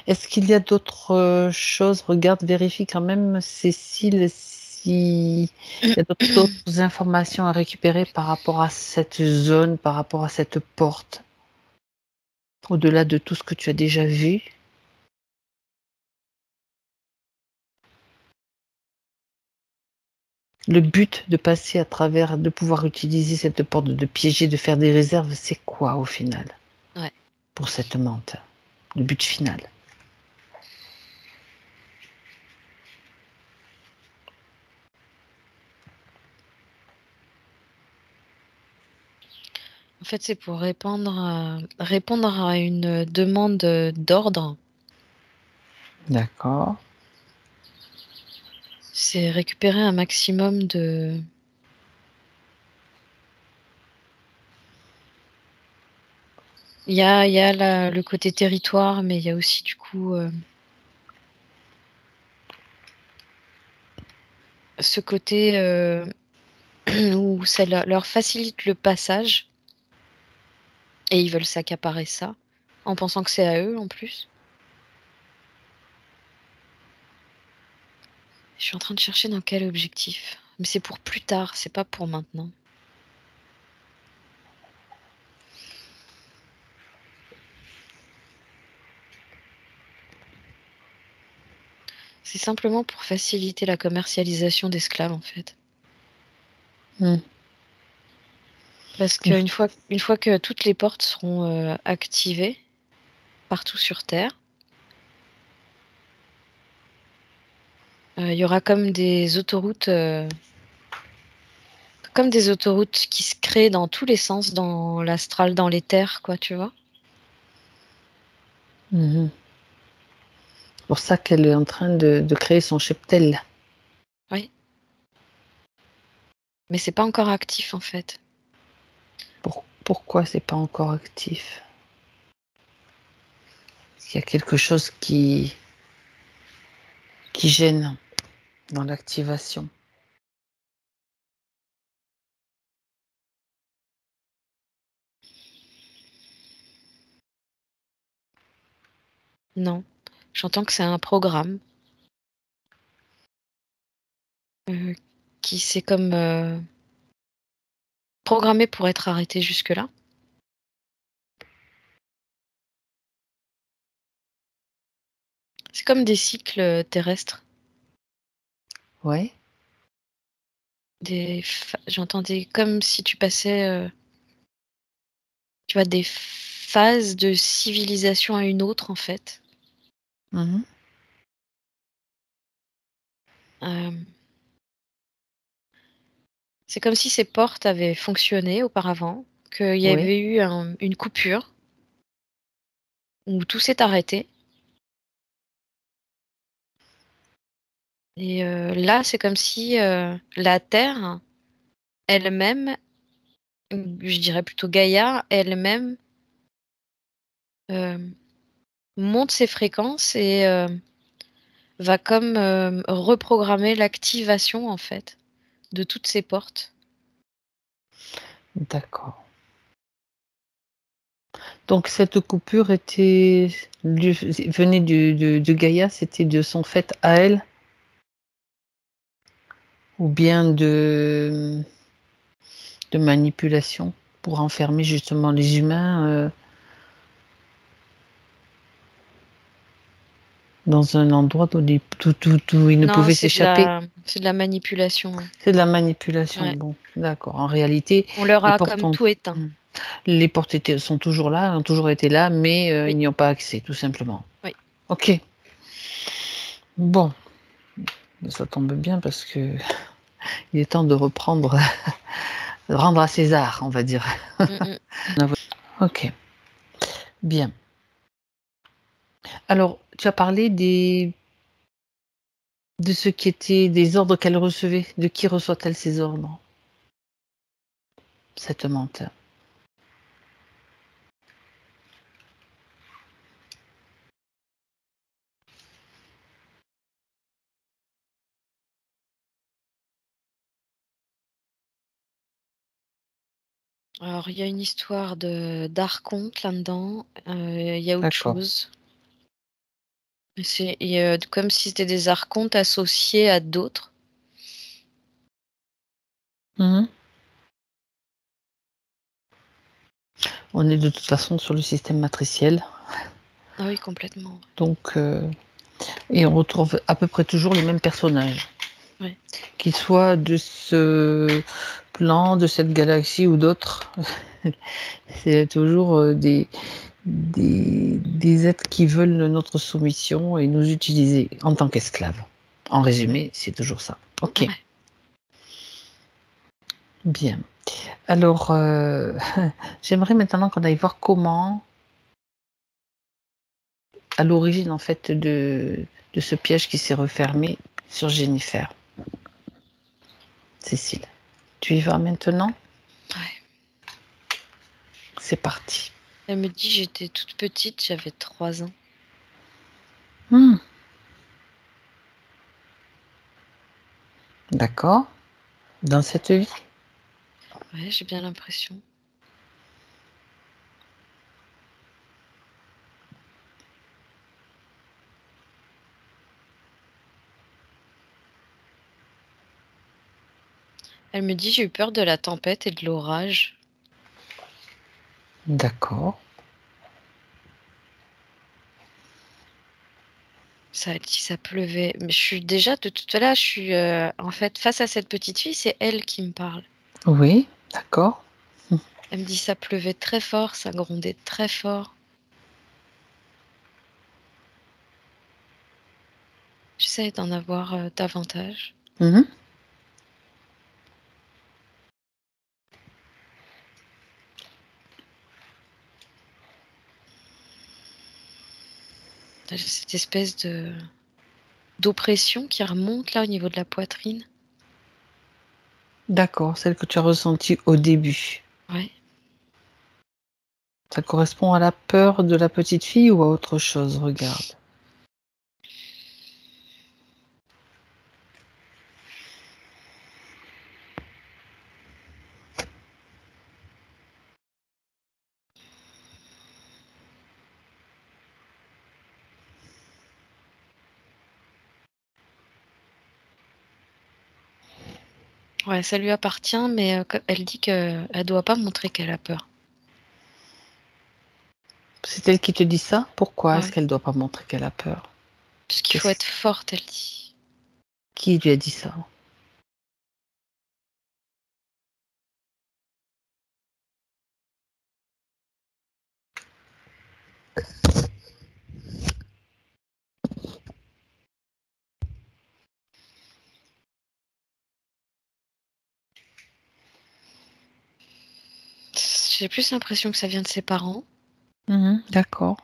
Est-ce qu'il y a d'autres choses? Regarde, vérifie quand même, Cécile, s'il y a d'autres informations à récupérer par rapport à cette zone, par rapport à cette porte, au-delà de tout ce que tu as déjà vu. Le but de passer à travers, de pouvoir utiliser cette porte, de piéger, de faire des réserves, c'est quoi au final? Ouais. Pour cette menthe? Le but final. En fait, c'est pour répondre à une demande d'ordre. D'accord. C'est récupérer un maximum de... Il y a le côté territoire, mais il y a aussi du coup ce côté où ça leur facilite le passage et ils veulent s'accaparer ça en pensant que c'est à eux en plus. Je suis en train de chercher dans quel objectif. Mais c'est pour plus tard, c'est pas pour maintenant. C'est simplement pour faciliter la commercialisation d'esclaves en fait. Parce qu'une fois que toutes les portes seront activées partout sur Terre, il y aura comme des autoroutes qui se créent dans tous les sens, dans l'astral, dans les terres, quoi, tu vois. C'est pour ça qu'elle est en train de créer son cheptel. Oui. Mais c'est pas encore actif en fait. Pourquoi c'est pas encore actif? Il y a quelque chose qui gêne dans l'activation. Non. J'entends que c'est un programme qui s'est comme programmé pour être arrêté jusque-là. C'est comme des cycles terrestres. Ouais. J'entendais comme si tu passais, tu vois, des phases de civilisation à une autre en fait. Mhm. C'est comme si ces portes avaient fonctionné auparavant, qu'il y Oui. avait eu une coupure où tout s'est arrêté. Et là, c'est comme si la Terre elle-même, je dirais plutôt Gaïa elle-même, euh, monte ses fréquences et va comme reprogrammer l'activation en fait de toutes ces portes. D'accord. Donc cette coupure venait de Gaïa, c'était de son fait à elle, ou bien de manipulation pour enfermer justement les humains dans un endroit où ils ne Non, pouvaient s'échapper. c'est de la manipulation. C'est de la manipulation. Ouais. Bon, d'accord. En réalité, On leur les a portes comme ont- tout éteint. les portes sont toujours là, ont toujours été là, mais Oui. ils n'y ont pas accès, tout simplement. Oui. Ok. Bon, ça tombe bien parce que il est temps de reprendre, de rendre à César, on va dire. Ok, bien. Alors, tu as parlé de ce qui était des ordres qu'elle recevait. De qui reçoit-elle ces ordres, cette menthe? Alors, il y a une histoire d'archonte là-dedans. Il y a autre D'accord. chose. Comme si c'était des archontes associés à d'autres. Mhm. On est de toute façon sur le système matriciel. Ah oui, complètement. Donc, et on retrouve à peu près toujours les mêmes personnages. Ouais. Qu'ils soient de ce plan, de cette galaxie ou d'autres. C'est toujours des êtres qui veulent notre soumission et nous utiliser en tant qu'esclaves. En résumé, c'est toujours ça. Ok, Ouais. bien. Alors, j'aimerais maintenant qu'on aille voir comment, à l'origine en fait de ce piège qui s'est refermé sur Jennifer. Cécile, tu y vas maintenant? Ouais. C'est parti. Elle me dit j'étais toute petite, j'avais 3 ans. D'accord. Dans cette vie? Ouais, j'ai bien l'impression. Elle me dit j'ai eu peur de la tempête et de l'orage. D'accord. Ça a dit ça pleuvait. Mais je suis déjà de toute façon là, je suis en fait face à cette petite fille, c'est elle qui me parle. Oui, d'accord. Elle me dit ça pleuvait très fort, ça grondait très fort. J'essaie d'en avoir davantage. Mhm. J'ai cette espèce d'oppression qui remonte là au niveau de la poitrine. D'accord, celle que tu as ressentie au début. Ouais. Ça correspond à la peur de la petite fille ou à autre chose? Regarde. Ouais, ça lui appartient, mais elle dit qu'elle doit pas montrer qu'elle a peur. C'est elle qui te dit ça? Pourquoi est-ce Ouais. qu'elle ne doit pas montrer qu'elle a peur? Parce qu'il faut être forte, elle dit. Qui lui a dit ça? J'ai plus l'impression que ça vient de ses parents. D'accord.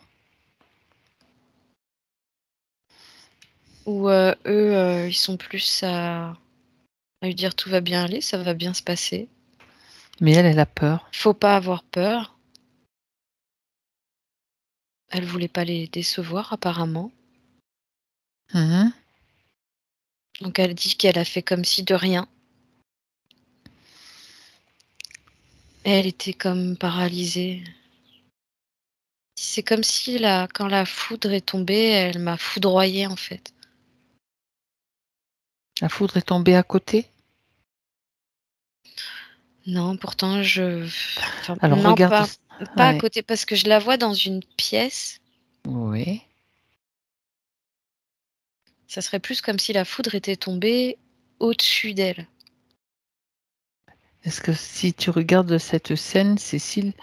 Ou eux, ils sont plus à lui dire tout va bien aller, ça va bien se passer. Mais elle a peur. Faut pas avoir peur. Elle voulait pas les décevoir apparemment. Mhm. Donc elle dit qu'elle a fait comme si de rien. Et elle était comme paralysée. C'est comme si quand la foudre est tombée, elle m'a foudroyée en fait. La foudre est tombée à côté? Non, pourtant enfin, Alors non, regarde. pas à Ouais. côté, parce que je la vois dans une pièce. Oui. Ça serait plus comme si la foudre était tombée au-dessus d'elle. Est-ce que si tu regardes cette scène, Cécile,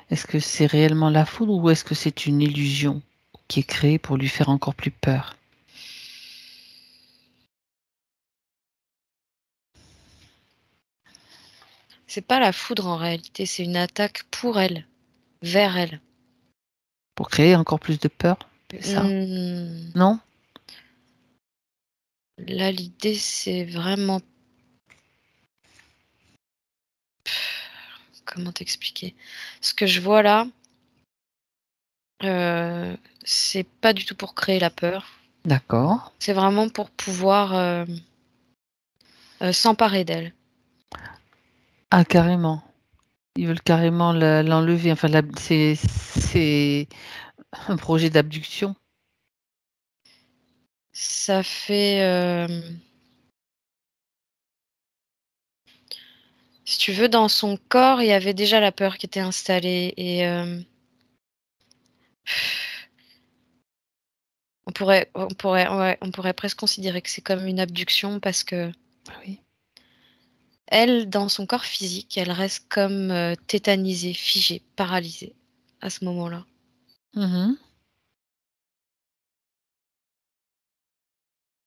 est-ce que c'est réellement la foudre ou est-ce que c'est une illusion qui est créée pour lui faire encore plus peur? C'est pas la foudre en réalité, c'est une attaque pour elle, vers elle. Pour créer encore plus de peur? C'est ça? Hmm, Non? là, l'idée, c'est vraiment... Comment t'expliquer? Ce que je vois là, c'est pas du tout pour créer la peur. D'accord. C'est vraiment pour pouvoir s'emparer d'elle. Ah, carrément. Ils veulent carrément l'enlever. Enfin, c'est un projet d'abduction. Ça fait... si tu veux, dans son corps, il y avait déjà la peur qui était installée. Et on pourrait presque considérer que c'est comme une abduction parce que Oui. elle, dans son corps physique, elle reste comme tétanisée, figée, paralysée à ce moment-là. Mhm.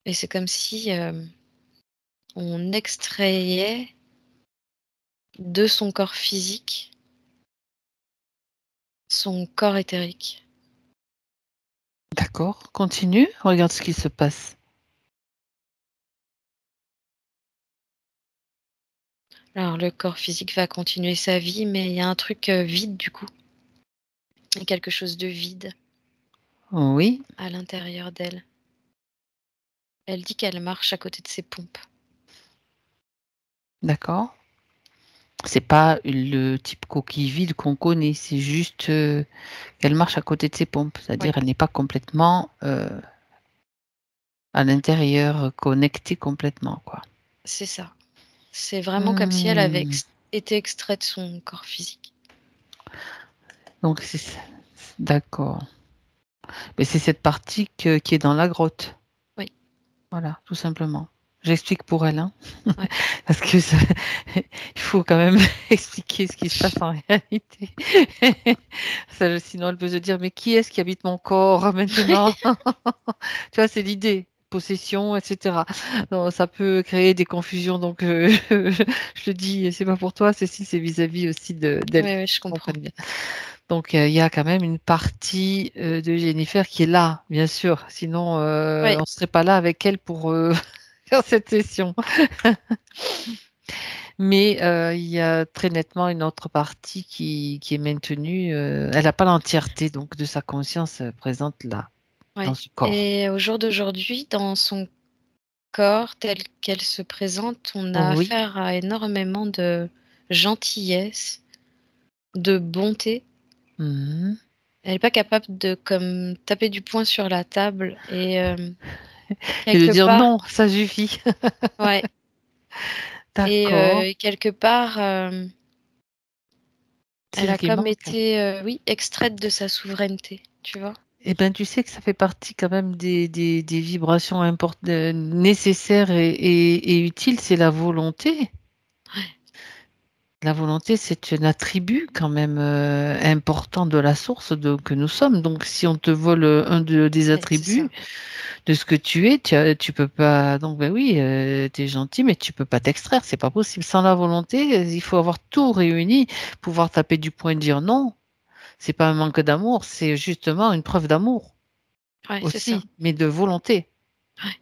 Et c'est comme si on extrayait de son corps physique son corps éthérique. D'accord, continue, regarde ce qui se passe. Alors le corps physique va continuer sa vie, mais il y a un truc vide du coup. Il y a quelque chose de vide Oui, à l'intérieur d'elle. Elle dit qu'elle marche à côté de ses pompes. d'accord. C'est pas le type coquille vide qu'on connaît, c'est juste qu'elle marche à côté de ses pompes, Oui, c'est-à-dire elle n'est pas complètement à l'intérieur, connectée complètement, quoi. c'est ça. C'est vraiment comme si elle avait Hmm. été extraite de son corps physique. Donc d'accord. Mais c'est cette partie qui est dans la grotte. Oui, Voilà, tout simplement. J'explique pour elle, hein, ouais. parce que il faut quand même expliquer ce qui se passe en réalité. Sinon, elle peut se dire, mais qui est-ce qui habite mon corps maintenant? Tu vois, c'est l'idée, possession, etc. Donc, ça peut créer des confusions. Donc, je te dis, c'est pas pour toi, Cécile, c'est vis-à-vis aussi d'elle. Oui, je comprends. Comprenne bien. Donc, il y a quand même une partie de Jennifer qui est là, bien sûr. Sinon, Oui, on ne serait pas là avec elle pour faire cette session. Mais il y a très nettement une autre partie qui est maintenue. Elle n'a pas l'entièreté donc de sa conscience présente là, dans oui. ce corps. Et au jour d'aujourd'hui, dans son corps tel qu'elle se présente, on a Oui. affaire à énormément de gentillesse, de bonté. Mhm. Elle n'est pas capable de comme taper du poing sur la table et Et de quelque dire part, non, ça suffit. ouais. Et D'accord. quelque part, C'est elle ce a qui comme manque. été, oui, extraite de sa souveraineté, tu vois? Eh bien, tu sais que ça fait partie quand même des vibrations nécessaires et utiles, c'est la volonté. La volonté, c'est un attribut quand même important de la source que nous sommes. Donc, si on te vole des Ouais, c'est ça. attributs de ce que tu es, tu peux pas. Donc, ben oui, tu es gentil, mais tu peux pas t'extraire. C'est pas possible. Sans la volonté, il faut avoir tout réuni, pouvoir taper du poing et dire non. C'est pas un manque d'amour, c'est justement une preuve d'amour Ouais, c'est ça. aussi, mais de volonté. Ouais.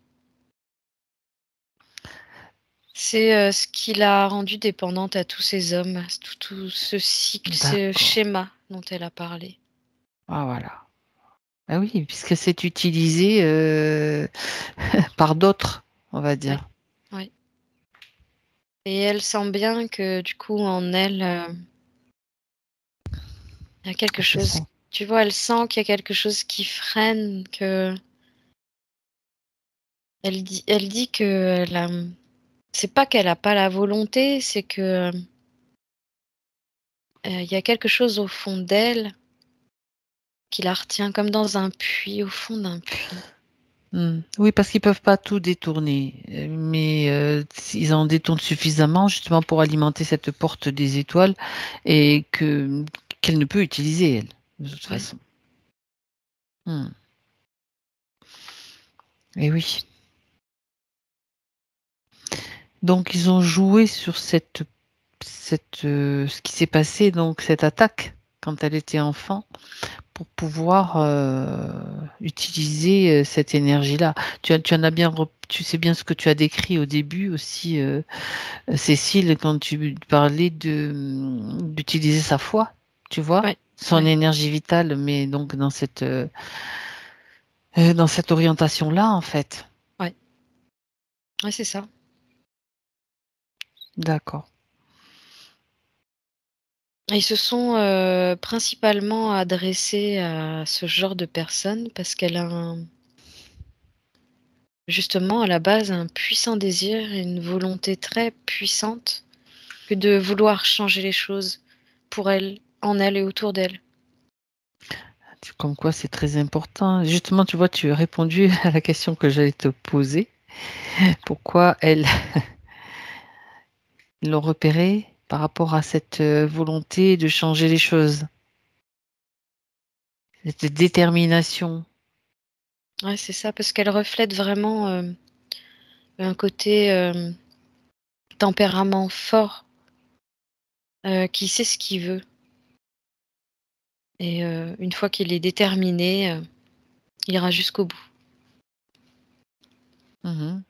C'est, ce qui l'a rendue dépendante à tous ces hommes, tout ce cycle, ce D'accord. schéma dont elle a parlé. Ah, voilà. Ah oui, puisque c'est utilisé par d'autres, on va Ouais, dire. ouais. Et elle sent bien que du coup en elle, il y a quelque C'est chose, ça. tu vois? Elle sent qu'il y a quelque chose qui freine, que elle dit qu'elle a, c'est pas qu'elle a pas la volonté, c'est que, il y a quelque chose au fond d'elle qui la retient comme dans un puits, au fond d'un puits. Oui, parce qu'ils peuvent pas tout détourner, mais ils en détournent suffisamment justement pour alimenter cette porte des étoiles et qu'elle ne peut utiliser elle, de toute Ouais. façon. Hmm. Et oui. Donc ils ont joué sur ce qui s'est passé, donc cette attaque quand elle était enfant, pour pouvoir utiliser cette énergie-là. Tu en as bien, tu sais bien ce que tu as décrit au début aussi, Cécile, quand tu parlais d'utiliser sa foi, tu vois, Ouais, son ouais, énergie vitale, mais donc dans cette orientation-là, en fait. ouais. Ouais, c'est ça. D'accord. Ils se sont principalement adressés à ce genre de personne parce qu'elle a justement à la base un puissant désir et une volonté très puissante que de vouloir changer les choses pour elle, en elle et autour d'elle. Comme quoi, c'est très important. Justement, tu vois, tu as répondu à la question que j'allais te poser. Pourquoi elle l'ont repéré par rapport à cette volonté de changer les choses, cette détermination. Ouais, c'est ça, parce qu'elle reflète vraiment un côté tempérament fort, qui sait ce qu'il veut. Et une fois qu'il est déterminé, il ira jusqu'au bout. Mhm.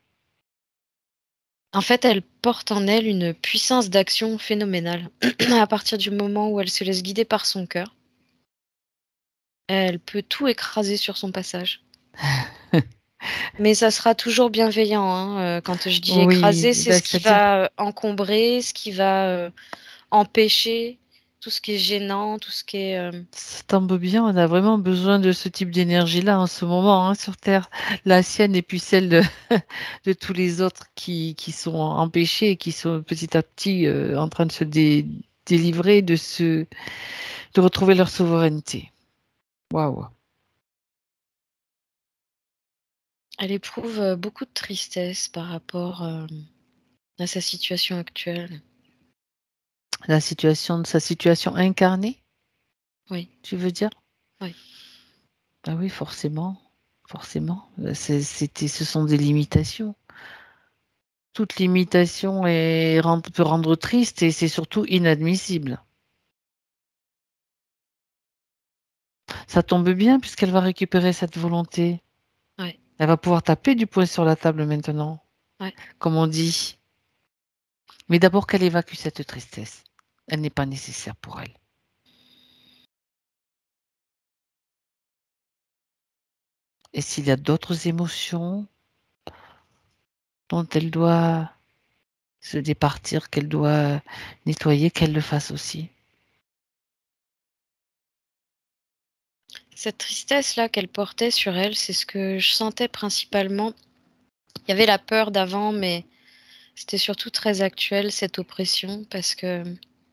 En fait, elle porte en elle une puissance d'action phénoménale. À partir du moment où elle se laisse guider par son cœur, elle peut tout écraser sur son passage. Mais ça sera toujours bienveillant, hein, quand je dis Oui, écraser, c'est ben, ce qui c'est-à-dire, va encombrer, ce qui va empêcher, tout ce qui est gênant, tout ce qui est... ça tombe bien, on a vraiment besoin de ce type d'énergie-là en ce moment, hein, sur Terre, la sienne et puis celle de, de tous les autres qui sont empêchés et qui sont petit à petit en train de se délivrer, de retrouver leur souveraineté. Waouh. Elle éprouve beaucoup de tristesse par rapport à sa situation actuelle. Sa situation incarnée, Oui, tu veux dire? oui. Ah oui, forcément, forcément. Ce sont des limitations. Toute limitation peut rendre triste et c'est surtout inadmissible. Ça tombe bien puisqu'elle va récupérer cette volonté. Ouais, Elle va pouvoir taper du poing sur la table maintenant, ouais. comme on dit. Mais d'abord qu'elle évacue cette tristesse. Elle n'est pas nécessaire pour elle. Et s'il y a d'autres émotions dont elle doit se départir, qu'elle doit nettoyer, qu'elle le fasse aussi. Cette tristesse-là qu'elle portait sur elle, c'est ce que je sentais principalement. Il y avait la peur d'avant, mais c'était surtout très actuel, cette oppression, parce que,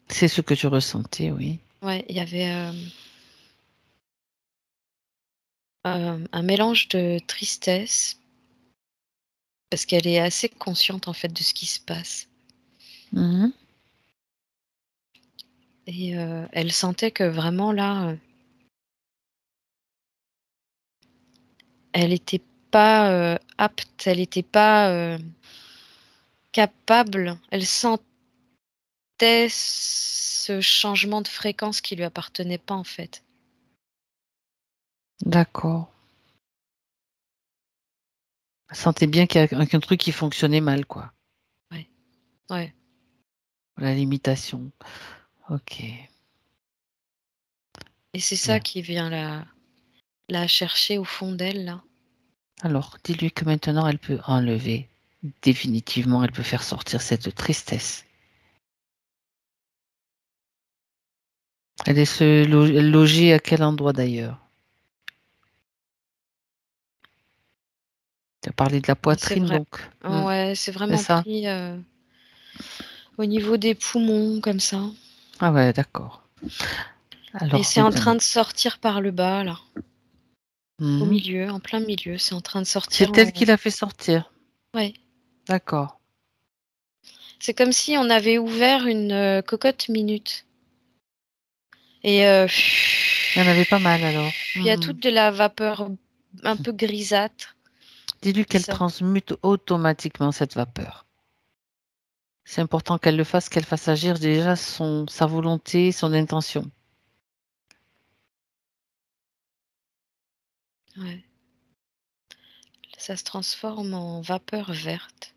C'est ce que tu ressentais, oui. ouais, il y avait un mélange de tristesse, parce qu'elle est assez consciente, en fait, de ce qui se passe. Mhm. Et elle sentait que vraiment, là, elle n'était pas apte, elle n'était pas capable. Elle sentait ce changement de fréquence qui lui appartenait pas, en fait. D'accord. Elle sentait bien qu'il y a qu'un truc qui fonctionnait mal, quoi. Ouais, ouais. La limitation. Ok. Et c'est ça Bien. qui vient la chercher au fond d'elle, là. Alors, dis-lui que maintenant, elle peut enlever. Définitivement, elle peut faire sortir cette tristesse. Elle est logée à quel endroit d'ailleurs? Tu as parlé de la C'est poitrine, vrai. donc. Ouais, c'est C'est vraiment ça? pris au niveau des poumons, comme ça. Ah ouais, d'accord. Et Alors, c'est en maintenant. train de sortir par le bas, là. Au Mhm. milieu, en plein milieu, c'est en train de sortir C'est elle qui en... l'a fait sortir. Ouais. D'accord. C'est comme si on avait ouvert une cocotte minute. Et Il y en avait pas mal alors. il y a toute de la vapeur un peu grisâtre Dis-lui qui qu'elle sort. transmute automatiquement cette vapeur. C'est important qu'elle fasse agir déjà sa volonté, son intention. Ouais. Ça se transforme en vapeur verte.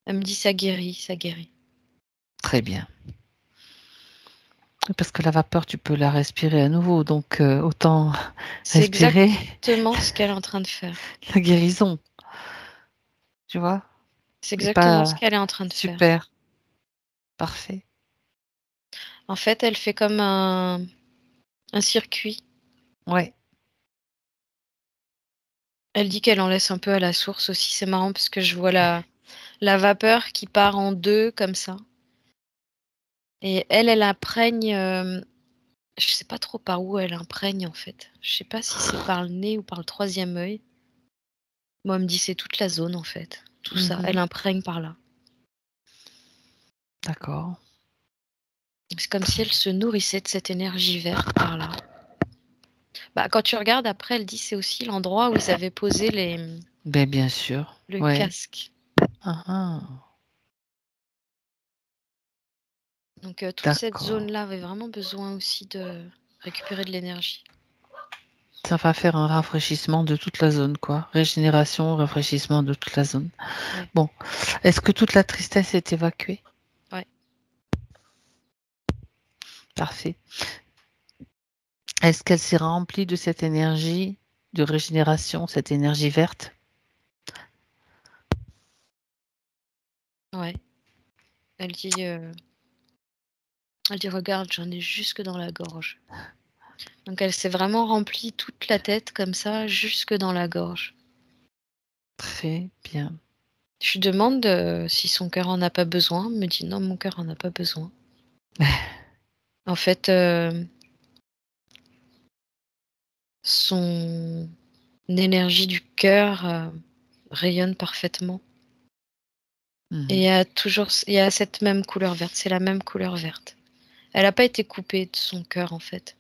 Elle me dit ça guérit, ça guérit. Très bien. Parce que la vapeur, tu peux la respirer à nouveau, donc autant C'est respirer exactement ce qu'elle est en train de faire. la guérison, tu vois? C'est Et exactement ce pas qu'elle est en train de faire. super. Parfait. En fait, elle fait comme un circuit. Ouais. Elle dit qu'elle en laisse un peu à la source aussi. C'est marrant parce que je vois la vapeur qui part en 2 comme ça. Et elle imprègne, je sais pas trop par où elle imprègne en fait. Je sais pas si c'est par le nez ou par le 3e œil. Moi, elle me dit c'est toute la zone en fait, tout ça. Mhm. Elle imprègne par là. D'accord. C'est comme si elle se nourrissait de cette énergie verte par là. Bah, quand tu regardes après, elle dit c'est aussi l'endroit où ils avaient posé Ben, bien sûr. le Ouais. casque. Ah, ah. Donc toute cette D'accord. zone-là avait vraiment besoin aussi de récupérer de l'énergie. Ça va faire un rafraîchissement de toute la zone, quoi. Régénération, rafraîchissement de toute la zone. Ouais. Bon. Est-ce que toute la tristesse est évacuée? Ouais. Parfait. Est-ce qu'elle s'est remplie de cette énergie de régénération, cette énergie verte? Ouais. Elle dit regarde, j'en ai jusque dans la gorge. Donc elle s'est vraiment remplie toute la tête comme ça, jusque dans la gorge. Très bien. Je lui demande si son cœur en a pas besoin. Elle me dit non, mon cœur en a pas besoin. En fait, son énergie du cœur rayonne parfaitement. Et il y a cette même couleur verte, c'est la même couleur verte. Elle n'a pas été coupée de son cœur en fait.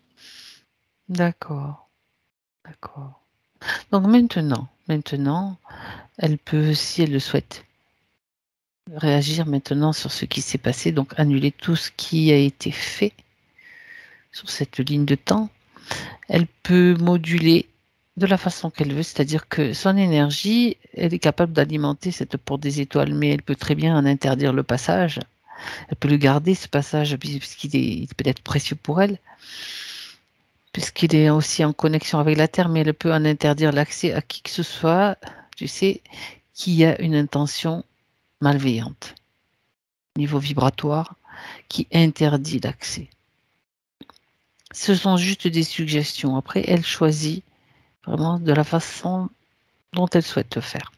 D'accord. D'accord. Donc maintenant, elle peut, si elle le souhaite, réagir maintenant sur ce qui s'est passé, donc annuler tout ce qui a été fait sur cette ligne de temps. Elle peut moduler de la façon qu'elle veut, c'est-à-dire que son énergie, elle est capable d'alimenter cette porte des étoiles, mais elle peut très bien en interdire le passage. Elle peut le garder, ce passage, puisqu'il il peut être précieux pour elle, puisqu'il est aussi en connexion avec la Terre, mais elle peut en interdire l'accès à qui que ce soit, tu sais, qui a une intention malveillante, niveau vibratoire, qui interdit l'accès. Ce sont juste des suggestions. Après, elle choisit vraiment de la façon dont elle souhaite le faire.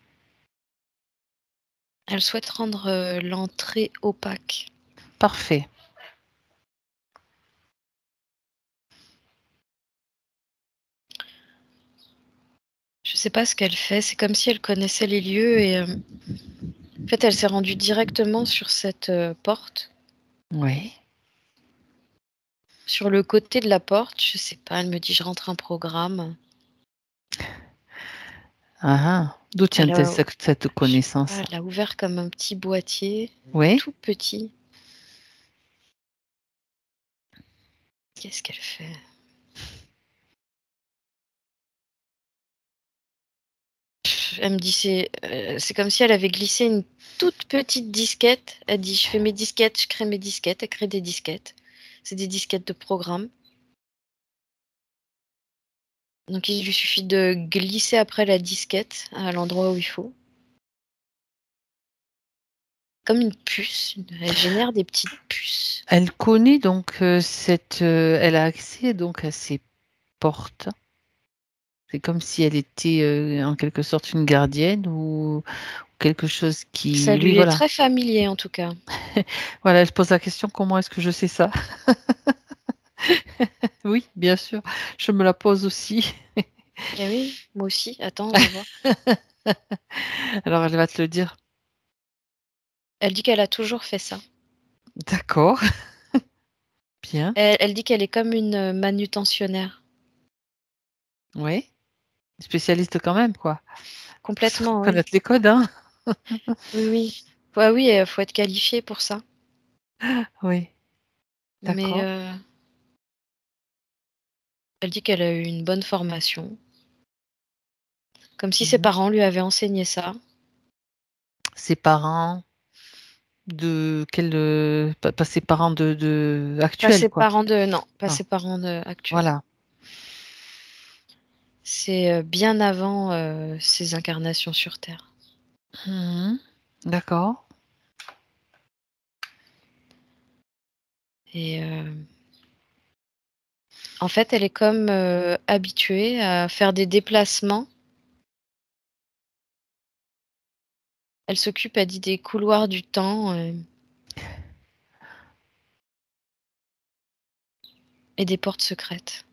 Elle souhaite rendre l'entrée opaque. Parfait. Je sais pas ce qu'elle fait, c'est comme si elle connaissait les lieux et en fait elle s'est rendue directement sur cette porte. Oui. Sur le côté de la porte, je sais pas, elle me dit je rentre un programme. Ah, d'où Elle tient-elle a, cette je sais pas, connaissance? elle a ouvert comme un petit boîtier, Oui. tout petit. Qu'est-ce qu'elle fait? Elle me dit c'est comme si elle avait glissé une toute petite disquette. Elle dit je fais mes disquettes, je crée mes disquettes, elle crée des disquettes. C'est des disquettes de programme. Donc il lui suffit de glisser après la disquette à l'endroit où il faut. Comme une puce, elle génère des petites puces. Elle connaît donc elle a accès donc à ces portes. C'est comme si elle était en quelque sorte une gardienne ou quelque chose Ça qui, oui, lui est voilà. très familier en tout cas. Voilà, elle se pose la question, comment est-ce que je sais ça? Oui, bien sûr, je me la pose aussi. Eh oui, moi aussi. Attends, on va voir. Alors, elle va te le dire. Elle dit qu'elle a toujours fait ça. D'accord, bien, Elle dit qu'elle est comme une manutentionnaire. oui, spécialiste quand même, quoi. Faut Complètement, oui. connaître les codes, hein. Oui, oui. Ouais, oui, faut être qualifié pour ça. Oui, Mais d'accord. elle dit qu'elle a eu une bonne formation. Comme si ses Mhm. parents lui avaient enseigné ça. Ses parents de quel, pas ses parents de Pas actuels, ses quoi. parents de... Non, pas Non, ses parents actuels. voilà. C'est bien avant ses incarnations sur Terre. Mhm. D'accord. Et en fait, elle est comme habituée à faire des déplacements. Elle s'occupe, elle dit, des couloirs du temps et des portes secrètes.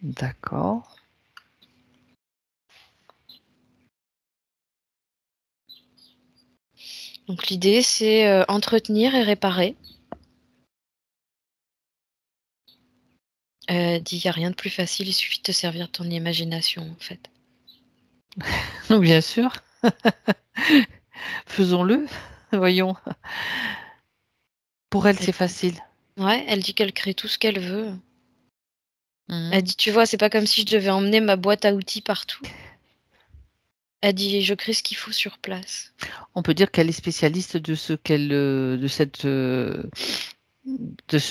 D'accord. Donc l'idée, c'est entretenir et réparer. Elle dit, il n'y a rien de plus facile, il suffit de te servir de ton imagination, en fait. Bien sûr. Faisons-le. Voyons. Pour elle, c'est facile. Ouais, elle dit qu'elle crée tout ce qu'elle veut. Mhm. Elle dit, tu vois, c'est pas comme si je devais emmener ma boîte à outils partout. Elle dit, je crée ce qu'il faut sur place. On peut dire qu'elle est spécialiste de ce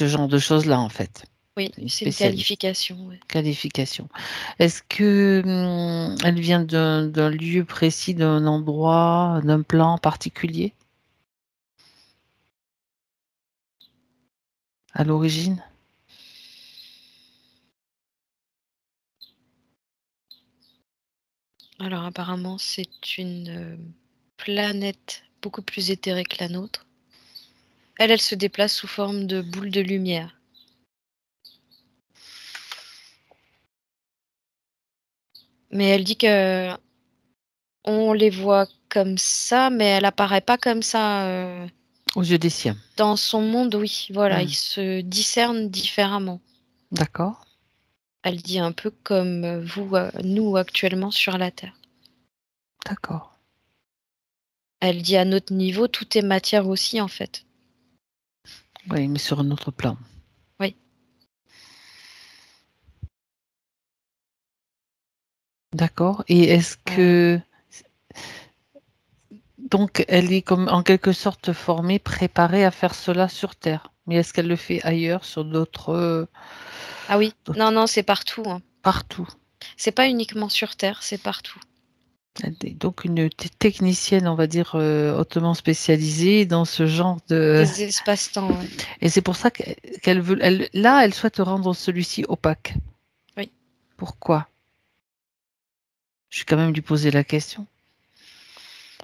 genre de choses-là, en fait. Oui, Une c'est une spécialiste. qualification. Ouais. Qualification. Est-ce que elle vient d'un lieu précis, d'un endroit, d'un plan particulier à l'origine? Alors apparemment, c'est une planète beaucoup plus éthérée que la nôtre. Elle se déplace sous forme de boules de lumière. Mais elle dit que on les voit comme ça, mais elle apparaît pas comme ça. Aux yeux des siens. Dans son monde, oui, voilà, ils se discernent différemment. D'accord. Elle dit un peu comme nous actuellement sur la Terre. D'accord. Elle dit à notre niveau, tout est matière aussi en fait. Oui, mais sur un autre plan. Oui. D'accord. Et est-ce que donc elle est comme en quelque sorte formée, préparée à faire cela sur Terre. Mais est-ce qu'elle le fait ailleurs, sur d'autres Ah oui, d'autres- non, c'est partout. Hein. partout? C'est pas uniquement sur Terre, c'est partout. Elle est donc une technicienne, on va dire, hautement spécialisée dans ce genre de... Des espaces-temps, ouais. Et c'est pour ça qu'elle veut... là, elle souhaite rendre celui-ci opaque. Oui. Pourquoi? Je vais quand même lui poser la question.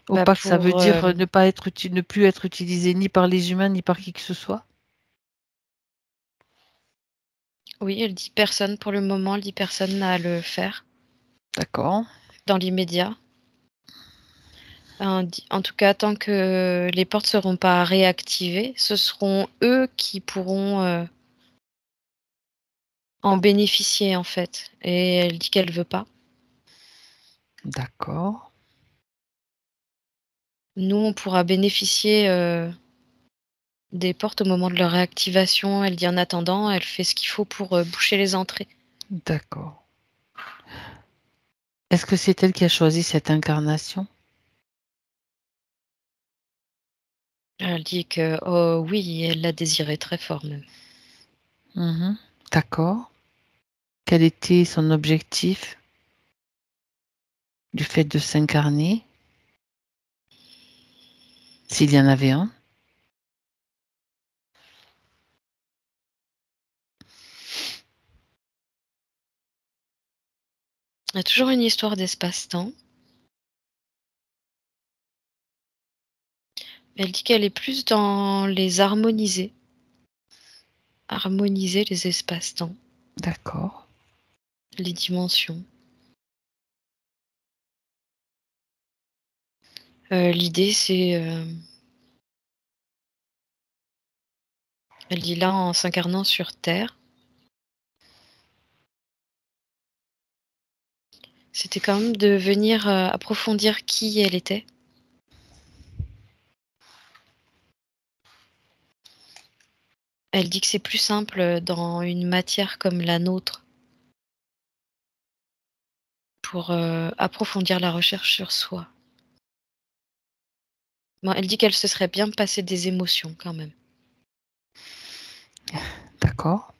Bah, Opaque, ça veut dire pour, ne plus être utilisé ni par les humains, ni par qui que ce soit? Oui, elle dit personne pour le moment, elle dit personne n'a à le faire D'accord. dans l'immédiat. En tout cas, tant que les portes ne seront pas réactivées, ce seront eux qui pourront en bénéficier en fait. Et elle dit qu'elle veut pas. D'accord. Nous, on pourra bénéficier des portes au moment de leur réactivation. Elle dit en attendant, elle fait ce qu'il faut pour boucher les entrées. D'accord. Est-ce que c'est elle qui a choisi cette incarnation? Elle dit que, oh oui, elle l'a désiré très fort même. Mhm. D'accord. Quel était son objectif du fait de s'incarner, s'il y en avait un? Il y a toujours une histoire d'espace-temps. Elle dit qu'elle est plus dans les harmoniser. Harmoniser les espaces-temps, D'accord. les dimensions. L'idée, c'est... elle dit là, en s'incarnant sur Terre, c'était quand même de venir approfondir qui elle était. Elle dit que c'est plus simple dans une matière comme la nôtre pour approfondir la recherche sur soi. Bon, elle dit qu'elle se serait bien passé des émotions quand même. D'accord.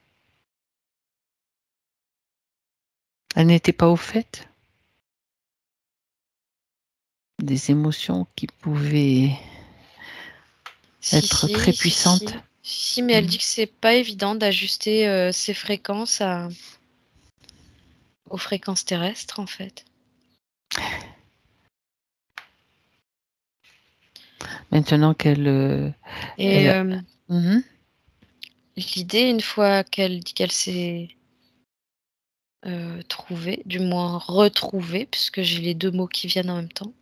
Elle n'était pas au fait des émotions qui pouvaient être très puissantes. Si, mais elle dit que c'est pas évident d'ajuster ses fréquences aux fréquences terrestres, en fait. Maintenant qu'elle... Et Mhm. l'idée, une fois qu'elle dit qu'elle s'est trouvée, du moins retrouvée, puisque j'ai les deux mots qui viennent en même temps,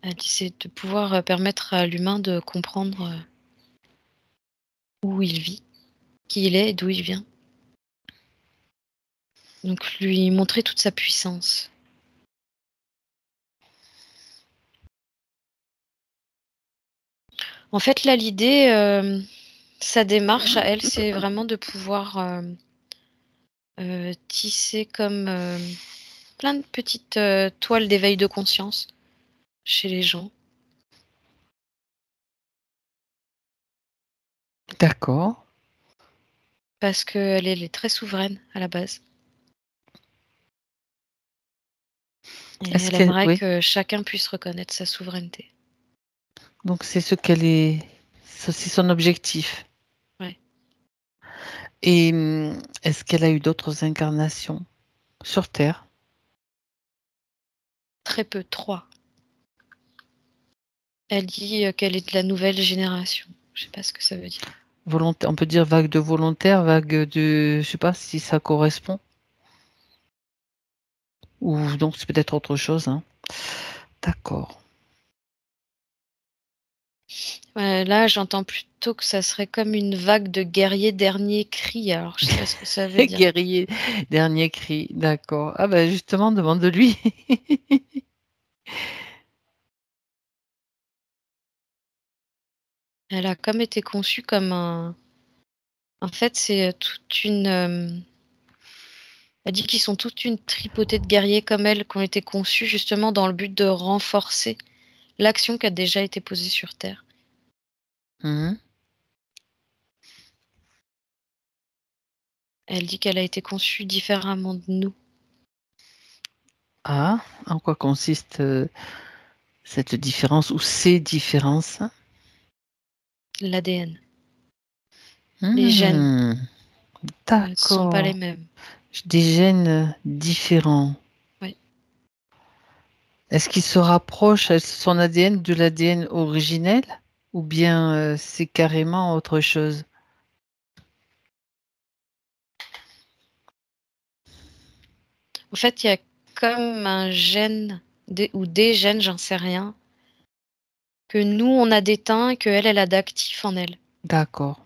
elle dit c'est de pouvoir permettre à l'humain de comprendre où il vit, qui il est et d'où il vient. Donc lui montrer toute sa puissance. En fait, là, l'idée, sa démarche à elle, c'est vraiment de pouvoir tisser comme plein de petites toiles d'éveil de conscience chez les gens. D'accord. Parce qu'elle est très souveraine à la base. Et Est-ce elle qu'elle... aimerait Oui. que chacun puisse reconnaître sa souveraineté. Donc c'est ce qu'elle est... C'est son objectif. Ouais. Et est-ce qu'elle a eu d'autres incarnations sur Terre? Très peu, 3. Elle dit qu'elle est de la nouvelle génération. Je sais pas ce que ça veut dire. On peut dire vague de volontaires, vague de... Je sais pas si ça correspond. Ou donc c'est peut-être autre chose. Hein. D'accord. Là, j'entends plutôt que ça serait comme une vague de guerriers dernier cri. Alors, je sais pas ce que ça veut dire. Guerrier, dernier cri. D'accord. Ah ben justement, demande-lui. Elle a comme été conçue comme un... En fait, c'est toute une... Elle dit qu'ils sont toute une tripotée de guerriers comme elle qui ont été conçus justement dans le but de renforcer l'action qui a déjà été posée sur Terre. Mhm. Elle dit qu'elle a été conçue différemment de nous. Ah, en quoi consiste cette différence ou ces différences? L'ADN. Les gènes ne sont pas les D'accord. mêmes. Des gènes différents. Oui. Est-ce qu'il se rapproche son ADN de l'ADN originel ou bien c'est carrément autre chose? En fait, il y a comme un gène ou des gènes, j'en sais rien, que nous, on a d'éteint et qu'elle, elle a d'actif en elle. D'accord.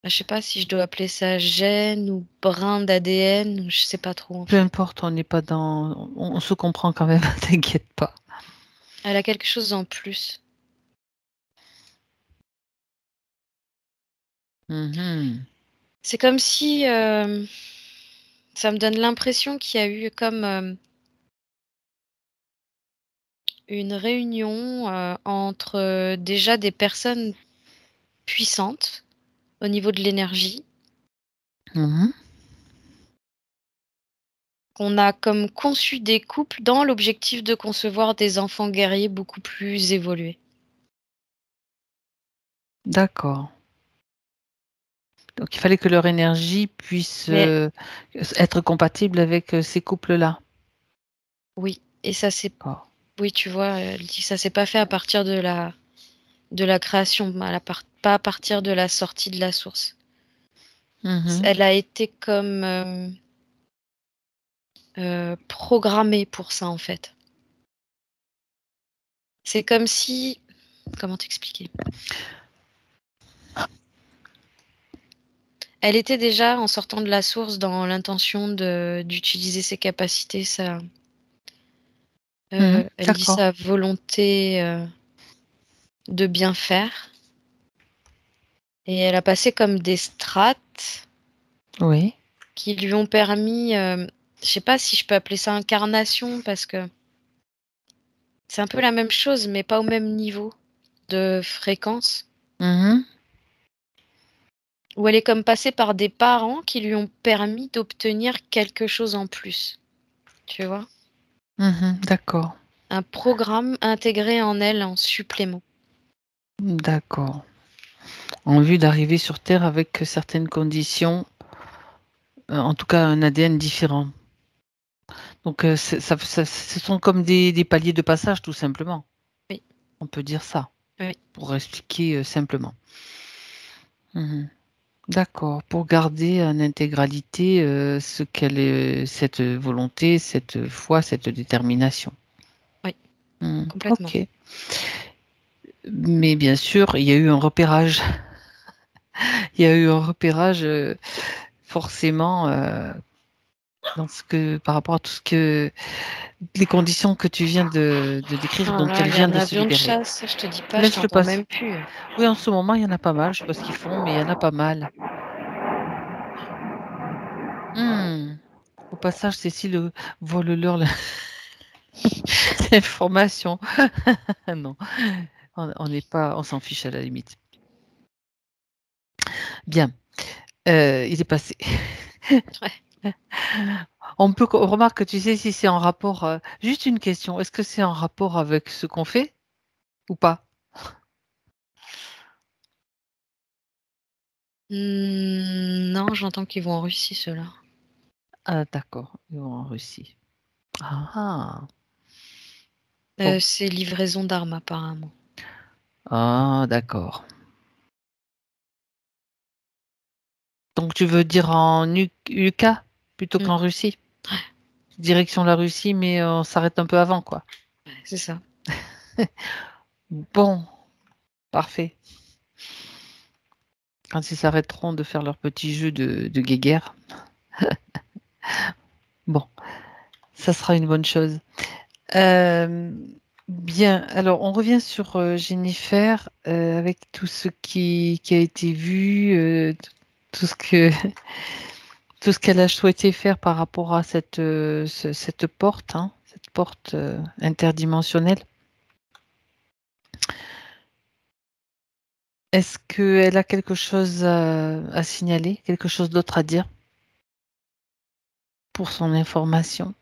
Je sais pas si je dois appeler ça gène ou brin d'ADN, ou je sais pas trop en Peu fait. importe, on n'est pas dans... On se comprend quand même, t'inquiète pas. Elle a quelque chose en plus. Mhm. C'est comme si ça me donne l'impression qu'il y a eu comme une réunion entre déjà des personnes puissantes au niveau de l'énergie, Mhm. qu'on a comme conçu des couples dans l'objectif de concevoir des enfants guerriers beaucoup plus évolués. D'accord. Donc il fallait que leur énergie puisse Mais être compatible avec ces couples-là. oui, et ça c'est... D'accord. Oui, tu vois, elle dit que ça s'est pas fait à partir de la création, pas à partir de la sortie de la source. Mhm. Elle a été comme programmée pour ça en fait. C'est comme si... Comment t'expliquer? Elle était déjà, en sortant de la source, dans l'intention d'utiliser ses capacités, Mhm. elle dit D'accord. sa volonté de bien faire. Et elle a passé comme des strates Oui. qui lui ont permis, je sais pas si je peux appeler ça incarnation, parce que c'est un peu la même chose, mais pas au même niveau de fréquence. Mhm. Où elle est comme passée par des parents qui lui ont permis d'obtenir quelque chose en plus. Tu vois? D'accord, Un programme intégré en elle en supplément. d'accord. En vue d'arriver sur Terre avec certaines conditions, en tout cas un ADN différent. Donc, ce sont comme des paliers de passage, tout simplement. Oui, On peut dire ça, oui. pour expliquer simplement. Mmh. D'accord, pour garder en intégralité ce qu'elle est, cette volonté, cette foi, cette détermination. Oui, complètement. Ok. Mais bien sûr, il y a eu un repérage. Il y a eu un repérage forcément par rapport à tout ce que les conditions que tu viens de décrire, Oh dont là, elle il y a vient un de se avion de libérer. chasse, je te dis pas, je Laisse-le t'entends passer. même plus. Oui, en ce moment, il y en a pas mal. Je sais pas ce qu'ils font, mais il y en a pas mal. Au passage, Cécile vole-leur l'information. Non, on n'est pas, on s'en fiche à la limite. Bien, il est passé. Remarque, tu sais si c'est en rapport. Juste une question, est-ce que c'est en rapport avec ce qu'on fait ou pas? Non, j'entends qu'ils vont en Russie, ceux-là. Ah, d'accord, ils vont en Russie. Ah, bon. C'est livraison d'armes, apparemment. Ah, d'accord. Donc tu veux dire en UK plutôt Mm. qu'en Russie? Direction la Russie, mais on s'arrête un peu avant, quoi. Ouais, c'est ça. Bon, parfait. Quand ils s'arrêteront de faire leur petit jeu de guéguerre, bon, ça sera une bonne chose. Bien, alors on revient sur Jennifer avec tout ce qui a été vu, tout ce que tout ce qu'elle a souhaité faire par rapport à cette porte, hein, cette porte interdimensionnelle. Est-ce qu'elle a quelque chose à signaler, quelque chose d'autre à dire pour son information?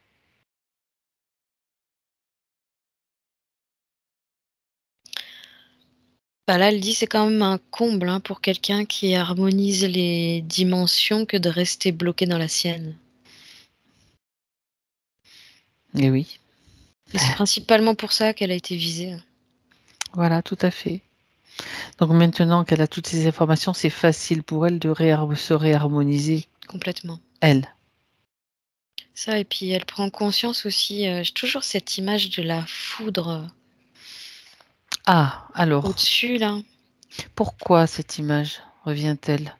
Bah là, elle dit c'est quand même un comble hein, pour quelqu'un qui harmonise les dimensions que de rester bloqué dans la sienne. Eh oui, Et c'est principalement pour ça qu'elle a été visée. voilà, tout à fait. Donc maintenant qu'elle a toutes ces informations, c'est facile pour elle de se réharmoniser, Complètement. elle. Ça, et puis elle prend conscience aussi, j'ai toujours cette image de la foudre Ah, alors, au-dessus, là. pourquoi cette image revient-elle?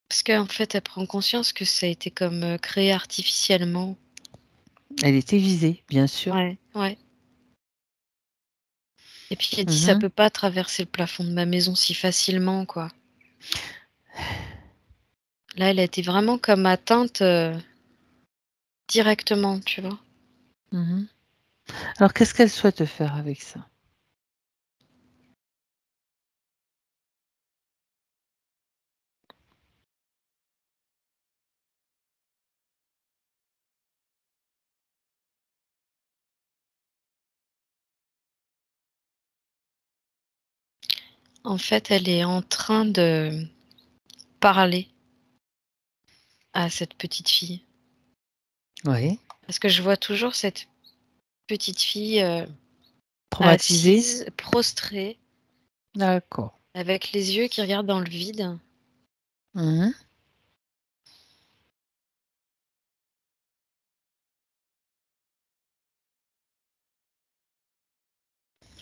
Parce qu'en fait, elle prend conscience que ça a été comme créé artificiellement. Elle était visée, bien sûr. Ouais, ouais. Et puis elle dit ça Mhm. peut pas traverser le plafond de ma maison si facilement, quoi. Là, elle a été vraiment comme atteinte directement, tu vois. Mhm. Alors, qu'est-ce qu'elle souhaite faire avec ça? En fait, elle est en train de parler à cette petite fille. Oui. Parce que je vois toujours cette petite fille Traumatisée? assise, prostrée, D'accord. avec les yeux qui regardent dans le vide. Mhm.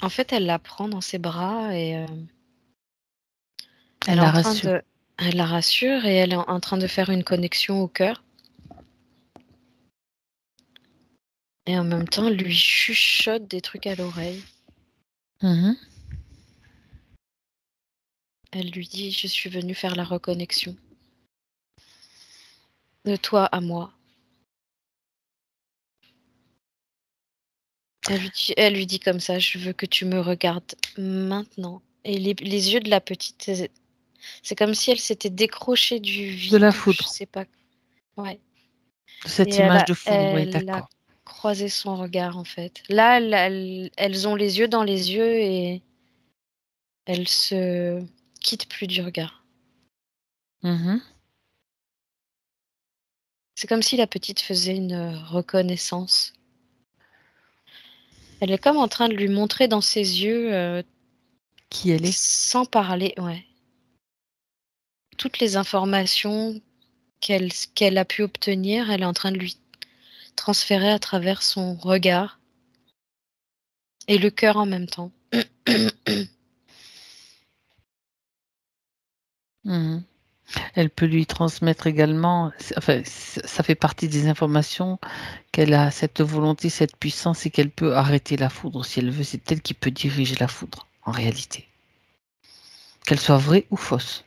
En fait, elle la prend dans ses bras et Elle elle est la en train rassure. de... Elle la rassure et elle est en train de faire une connexion au cœur. Et en même temps, lui chuchote des trucs à l'oreille. Mhm. Elle lui dit, je suis venue faire la reconnexion. De toi à moi. Elle lui dit comme ça, je veux que tu me regardes maintenant. Et les yeux de la petite C'est comme si elle s'était décrochée du De la vide, ou je foudre, sais pas. Ouais. de Et cette image de foudre, oui, elle a d'accord. croisé son regard, en fait. Là, elles ont les yeux dans les yeux et elles se quittent plus du regard. Mhm. C'est comme si la petite faisait une reconnaissance. Elle est comme en train de lui montrer dans ses yeux, Qui elle est? sans parler, ouais, toutes les informations qu'elle a pu obtenir, elle est en train de lui transférer à travers son regard et le cœur en même temps. Mhm. Elle peut lui transmettre également, enfin, ça fait partie des informations qu'elle a cette volonté, cette puissance et qu'elle peut arrêter la foudre si elle veut. C'est elle qui peut diriger la foudre, en réalité. Qu'elle soit vraie ou fausse.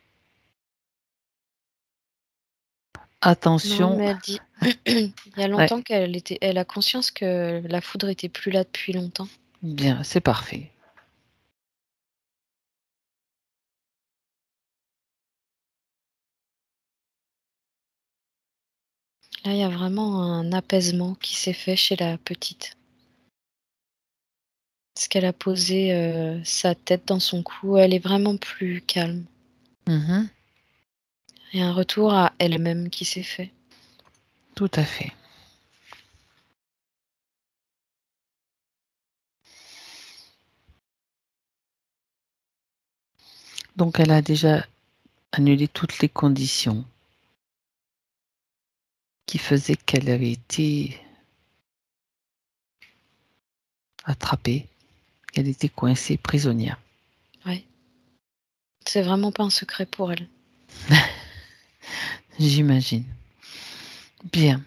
Non, Attention, mais elle dit, il y a ouais, longtemps elle a conscience que la foudre était plus là depuis longtemps. bien, c'est parfait. Là, il y a vraiment un apaisement qui s'est fait chez la petite. Parce qu'elle a posé sa tête dans son cou, elle est vraiment plus calme. Mhm. Il y a un retour à elle-même qui s'est fait. Tout à fait. Donc, elle a déjà annulé toutes les conditions qui faisaient qu'elle avait été attrapée, qu'elle était coincée, prisonnière. Ouais. C'est vraiment pas un secret pour elle. J'imagine. Bien.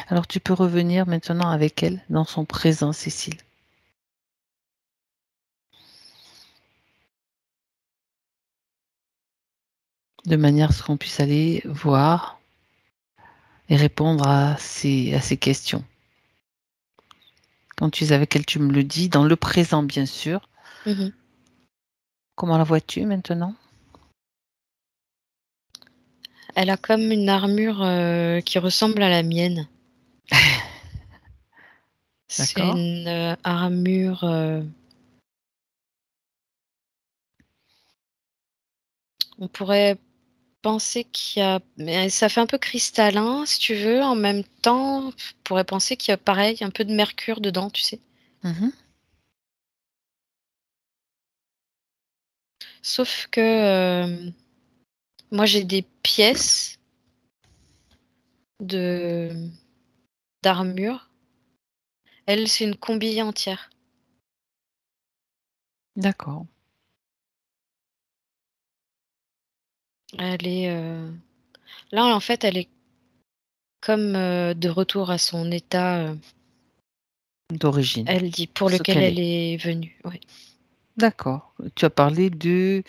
Alors, tu peux revenir maintenant avec elle dans son présent, Cécile. De manière à ce qu'on puisse aller voir et répondre à ces questions. Quand tu es avec elle, tu me le dis, dans le présent, bien sûr. Mhm. Comment la vois-tu maintenant? Elle a comme une armure qui ressemble à la mienne. C'est D'accord? une armure. On pourrait penser qu'il y a. Mais ça fait un peu cristallin, si tu veux. En même temps, on pourrait penser qu'il y a pareil, un peu de mercure dedans, tu sais. Mhm. Sauf que moi, j'ai des pièces de d'armure. Elle, c'est une combi entière. D'accord. Elle est. Là, en fait, elle est comme de retour à son état, D'origine, elle dit, pour ce lequel qu'elle elle est. est venue. Ouais. D'accord. Tu as parlé de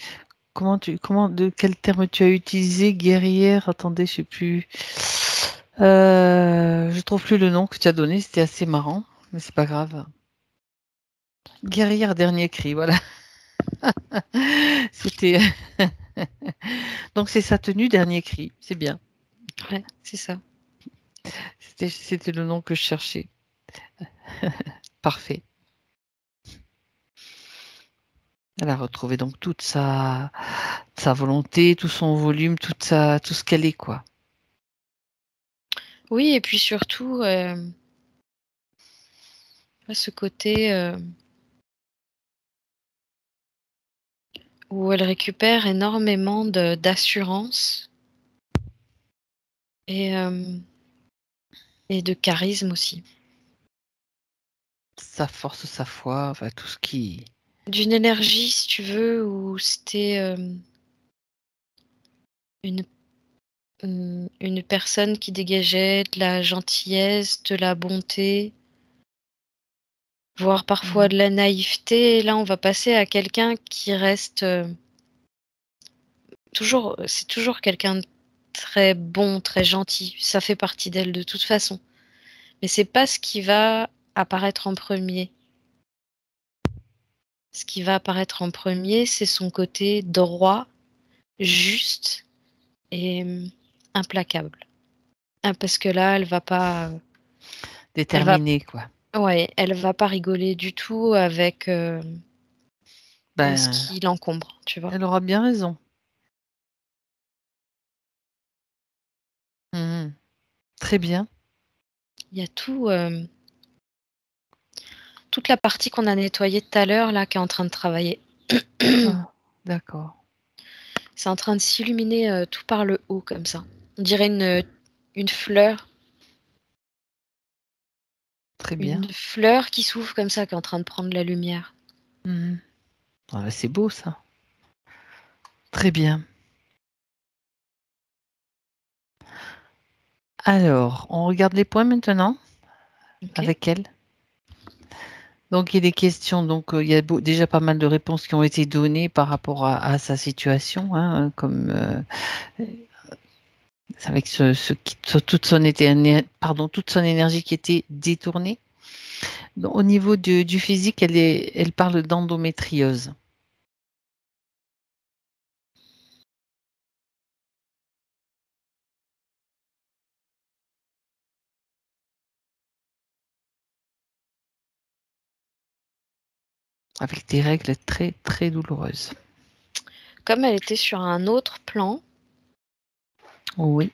de quel terme tu as utilisé, guerrière? Attendez, je sais plus. Je trouve plus le nom que tu as donné. C'était assez marrant, mais c'est pas grave. Guerrière dernier cri, voilà. C'était donc c'est sa tenue dernier cri. C'est bien. Ouais, c'est ça. C'était le nom que je cherchais. Parfait. Elle a retrouvé donc toute sa volonté, tout son volume, tout ce qu'elle est, quoi. Oui, et puis surtout, ce côté où elle récupère énormément d'assurance et, euh, et de charisme aussi. Sa force, sa foi, enfin tout ce qui. D'une énergie, si tu veux, où c'était une, une personne qui dégageait de la gentillesse, de la bonté, voire parfois Mhm. de la naïveté. Et là, on va passer à quelqu'un qui reste toujours, c'est toujours quelqu'un de très bon, très gentil. Ça fait partie d'elle de toute façon. Mais c'est pas ce qui va apparaître en premier. ce qui va apparaître en premier, c'est son côté droit, juste et implacable. Parce que là, elle va pas Déterminé, quoi. elle va pas rigoler du tout avec, ce Ben, qui l'encombre, tu vois? elle aura bien raison. Mmh. Très bien. Il y a tout, toute la partie qu'on a nettoyée tout à l'heure là, qui est en train de travailler. Ah, d'accord. C'est en train de s'illuminer, tout par le haut comme ça. On dirait une fleur Très bien. qui s'ouvre comme ça, qui est en train de prendre la lumière. Mmh. Ah bah, c'est beau ça. Très bien. Alors, on regarde les points maintenant OK. avec elle. Donc, il est question, donc il y a déjà pas mal de réponses qui ont été données par rapport à sa situation, hein, comme avec toute son toute son énergie qui était détournée. Donc, au niveau du physique, elle parle d'endométriose. Avec des règles très, très douloureuses. Comme elle était sur un autre plan, Oui.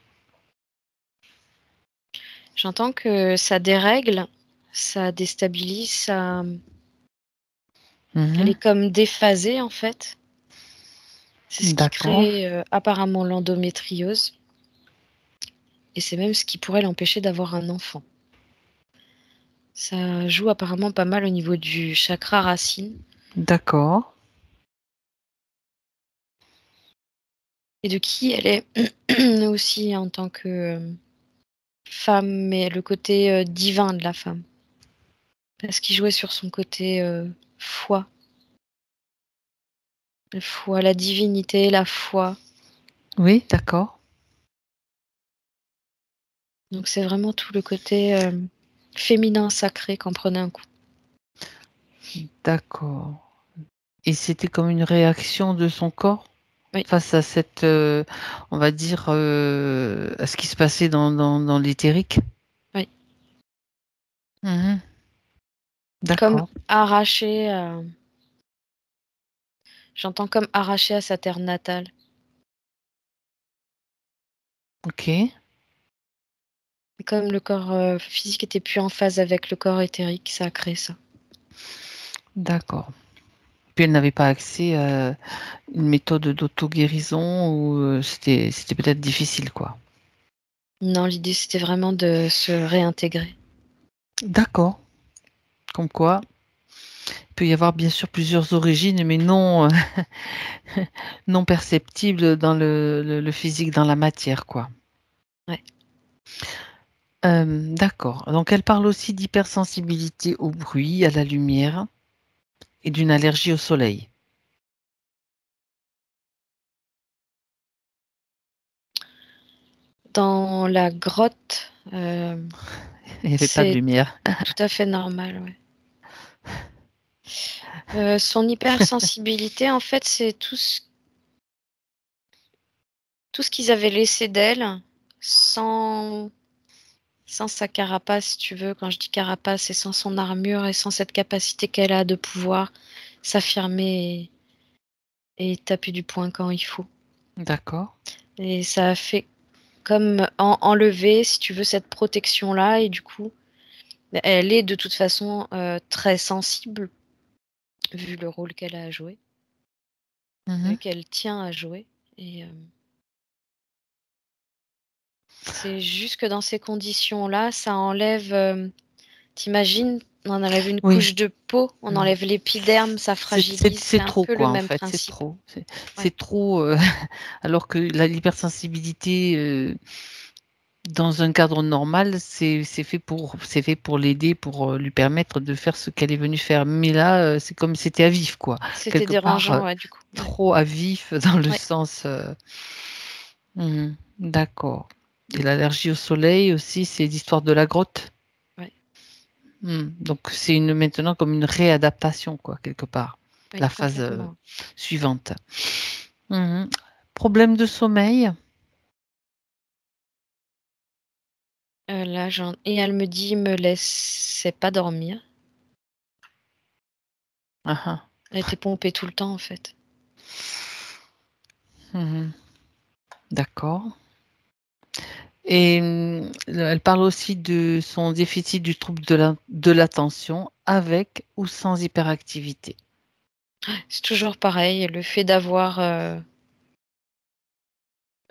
j'entends que ça dérègle, ça déstabilise, ça elle Mhm. est comme déphasée en fait. C'est ce qui D'accord. crée, apparemment l'endométriose et c'est même ce qui pourrait l'empêcher d'avoir un enfant. Ça joue apparemment pas mal au niveau du chakra racine D'accord. et de qui elle est aussi en tant que, femme, mais le côté, divin de la femme. Parce qu'il jouait sur son côté, foi. La foi, la divinité, la foi. Oui, d'accord. Donc c'est vraiment tout le côté, féminin sacré qu'en prenait un coup. D'accord. Et c'était comme une réaction de son corps Oui, face à cette, on va dire, à ce qui se passait dans l'éthérique? oui. Mhm. Comme D'accord. arraché à j'entends comme arraché à sa terre natale. OK. Et comme le corps, physique était plus en phase avec le corps éthérique, ça a créé ça. D'accord. Puis elle n'avait pas accès à une méthode d'auto-guérison ou c'était peut-être difficile, quoi? Non, l'idée c'était vraiment de se réintégrer. D'accord. Comme quoi, il peut y avoir bien sûr plusieurs origines, mais non, non perceptibles dans le physique, dans la matière, quoi. Ouais. D'accord. Donc elle parle aussi d'hypersensibilité au bruit, à la lumière et d'une allergie au soleil. Dans la grotte, Il n'y avait pas de c'est lumière. tout à fait normal, ouais. Son hypersensibilité, en fait, c'est tout ce qu'ils avaient laissé d'elle, sans sans sa carapace, si tu veux. Quand je dis carapace, c'est sans son armure et sans cette capacité qu'elle a de pouvoir s'affirmer et taper du poing quand il faut. D'accord. Et ça a fait comme enlever, si tu veux, cette protection-là et du coup, elle est de toute façon, très sensible, vu le rôle qu'elle a à jouer, Mmh. qu'elle tient à jouer et c'est juste que dans ces conditions-là, ça enlève, tu on enlève une Oui. couche de peau, on Mmh. enlève l'épiderme, ça fragilise, c'est C'est un trop peu le quoi, en même fait, c'est principe. trop. Ouais. C'est trop, alors que l'hypersensibilité, dans un cadre normal, c'est fait pour l'aider, pour, lui permettre de faire ce qu'elle est venue faire. Mais là, c'est comme si c'était à vif, quoi. C'était Quelque part, dérangeant, ouais, du coup. Ouais. trop à vif dans le Ouais, sens, mmh, d'accord. Et l'allergie au soleil aussi, c'est l'histoire de la grotte? ouais. Mmh, donc c'est maintenant comme une réadaptation, quoi, quelque part. Oui, la phase complètement. suivante. Mhm. Problème de sommeil? Là, et elle me dit: «Me laissait pas dormir». Ah ah. Elle était pompée tout le temps, en fait. Mhm. D'accord. Et elle parle aussi de son déficit du trouble de l'attention avec ou sans hyperactivité. C'est toujours pareil, le fait d'avoir,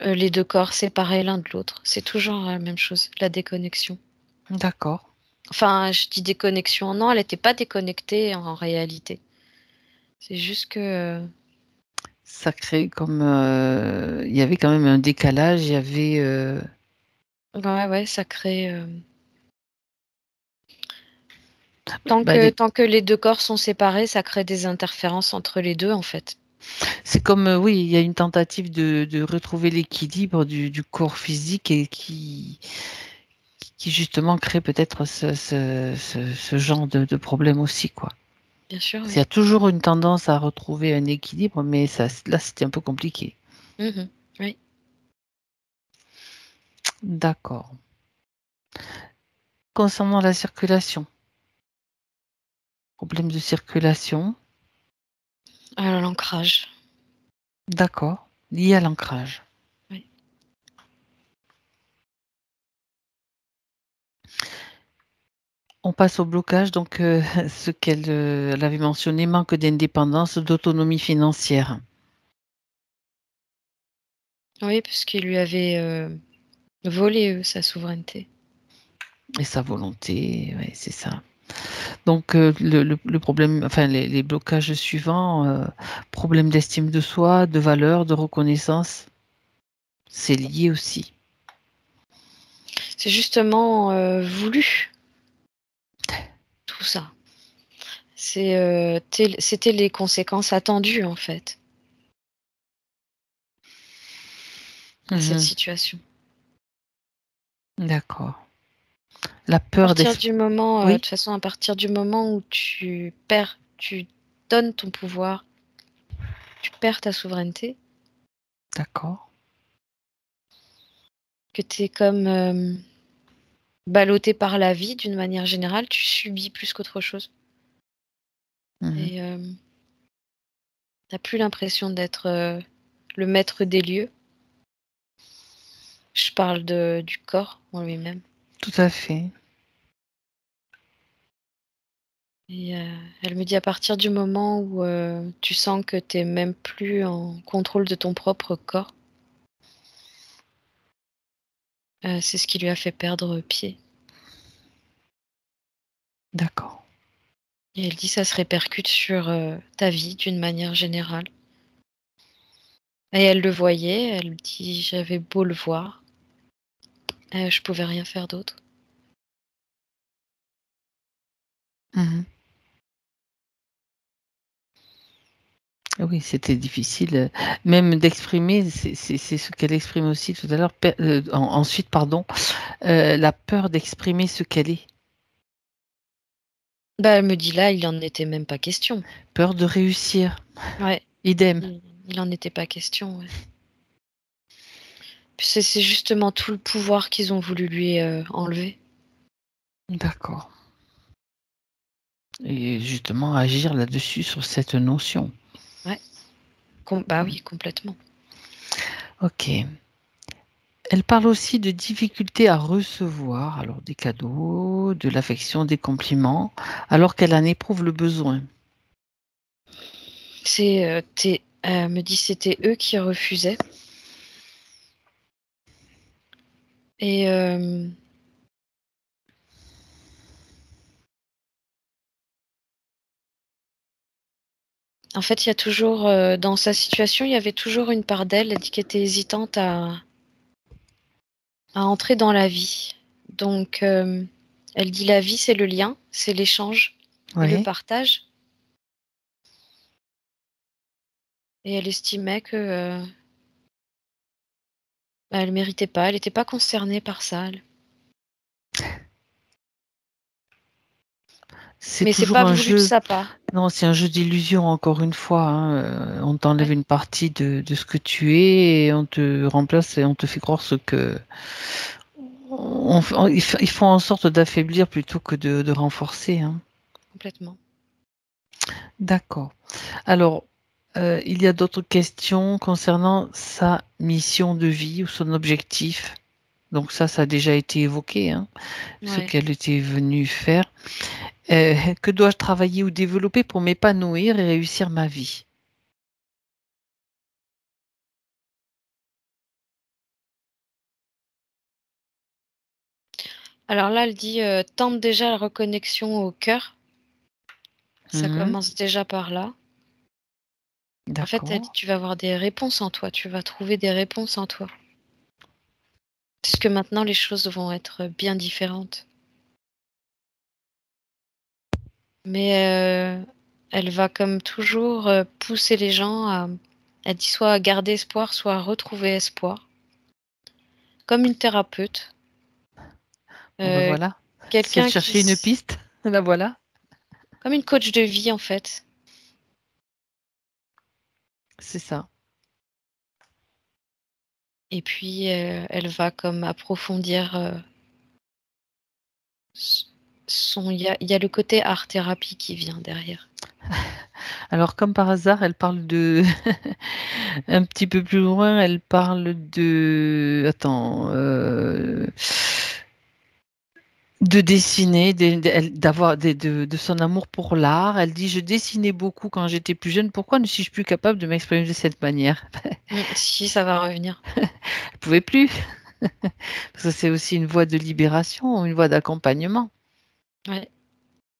les 2 corps séparés l'un de l'autre, c'est toujours la même chose, la déconnexion. D'accord. Enfin, je dis déconnexion, non, elle était pas déconnectée en réalité. C'est juste que, Ça crée comme, il y avait quand même un décalage, il y avait, ouais, ouais, ça crée, bah, des tant que les 2 corps sont séparés, ça crée des interférences entre les 2 en fait. c'est comme, oui, il y a une tentative de retrouver l'équilibre du corps physique et qui justement crée peut-être ce genre de problème aussi, quoi. Bien sûr, Il y oui. a toujours une tendance à retrouver un équilibre, mais ça là, c'était un peu compliqué. Mmh. Oui. D'accord. Concernant la circulation, problème de circulation, L'ancrage, d'accord, lié à l'ancrage. oui. On passe au blocage, donc ce qu'elle, elle avait mentionné, manque d'indépendance, d'autonomie financière Oui, parce qu'il lui avait, volé, sa souveraineté. et sa volonté, ouais, c'est ça. Donc le problème, enfin les blocages suivants, problème d'estime de soi, de valeur, de reconnaissance, c'est lié aussi. C'est justement, voulu, tout ça. C'était les conséquences attendues, en fait, à cette Mmh. situation. D'accord. La À peur partir d'ex du moment, de oui? toute façon, à partir du moment où tu donnes ton pouvoir, tu perds ta souveraineté, D'accord. que tu es comme, ballotté par la vie d'une manière générale, tu subis plus qu'autre chose Mmh. et tu plus l'impression d'être, le maître des lieux. Je parle du corps en lui-même Tout à fait. et elle me dit: «À partir du moment où, tu sens que tu es même plus en contrôle de ton propre corps, c'est ce qui lui a fait perdre pied». D'accord. Et elle dit: «Ça se répercute sur, ta vie d'une manière générale» et elle le voyait, elle dit: «J'avais beau le voir, je pouvais rien faire d'autre». Mmh. Oui, c'était difficile, même d'exprimer, c'est ce qu'elle exprime aussi tout à l'heure, ensuite pardon, la peur d'exprimer ce qu'elle est, Bah, elle me dit: «Là, il en était même pas question». peur de réussir, Ouais, idem. il en était pas question, ouais. Puis c'est justement tout le pouvoir qu'ils ont voulu lui, enlever. D'accord et justement agir là-dessus sur cette notion. Ouais, bah, oui, complètement. OK. Elle parle aussi de difficultés à recevoir, alors des cadeaux, de l'affection, des compliments, alors qu'elle en éprouve le besoin. Elle me dit: «C'était eux qui refusaient» et en fait, il y a toujours, dans sa situation, il y avait toujours une part d'elle, elle dit qu'elle était hésitante à entrer dans la vie. Donc, elle dit: «La vie, c'est le lien, c'est l'échange et le Oui, partage» et elle estimait que, bah, elle méritait pas, elle était pas concernée par ça, elle. C'est Mais c'est toujours pas un voulu de jeu. sa part. Non, c'est un jeu d'illusion, encore une fois, hein. On t'enlève Ouais. une partie de ce que tu es et on te remplace et on te fait croire ce que. Ils font en sorte d'affaiblir plutôt que de renforcer, hein. Complètement. D'accord. Alors, il y a d'autres questions concernant sa mission de vie ou son objectif. Donc ça a déjà été évoqué, hein, ce Ouais. qu'elle était venue faire. Que dois-je travailler ou développer pour m'épanouir et réussir ma vie? Alors là, elle dit tente déjà la reconnexion au cœur. Ça Mhm. commence déjà par là. En fait, elle dit D'accord. tu vas avoir des réponses en toi. Tu vas trouver des réponses en toi. Puisque maintenant, les choses vont être bien différentes. Mais elle va comme toujours pousser les gens à, elle dit soit à garder espoir, soit à retrouver espoir. Comme une thérapeute. Bon ben Euh, voilà. Si elle quelqu'un cherchait une piste, la voilà. comme une coach de vie en fait. C'est ça. Et puis elle va comme approfondir son. Il y a le côté art thérapie qui vient derrière. Alors comme par hasard, elle parle de un petit peu plus loin, elle parle de attends, de dessiner, d'avoir de son amour pour l'art. Elle dit: «Je dessinais beaucoup quand j'étais plus jeune, pourquoi ne suis-je plus capable de m'exprimer de cette manière?» Si ça va revenir. Elle pouvait plus, parce que c'est aussi une voie de libération, une voie d'accompagnement. Ouais.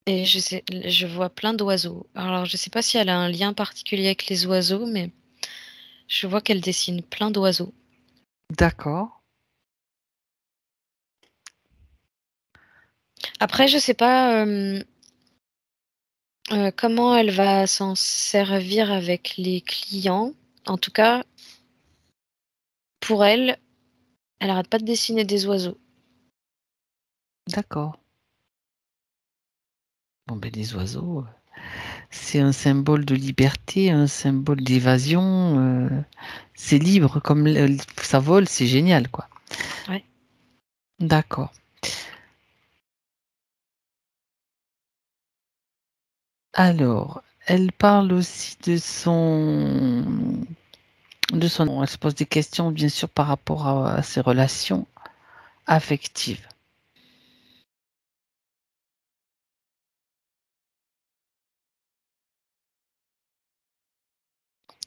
Et je vois plein d'oiseaux. Alors je sais pas si elle a un lien particulier avec les oiseaux, mais je vois qu'elle dessine plein d'oiseaux. D'accord. Après, je sais pas comment elle va s'en servir avec les clients. En tout cas, pour elle, elle arrête pas de dessiner des oiseaux. D'accord. Bon ben les oiseaux, c'est un symbole de liberté, un symbole d'évasion, c'est libre comme ça vole, c'est génial quoi. Ouais. D'accord. Alors, elle parle aussi elle se pose des questions bien sûr par rapport à ses relations affectives.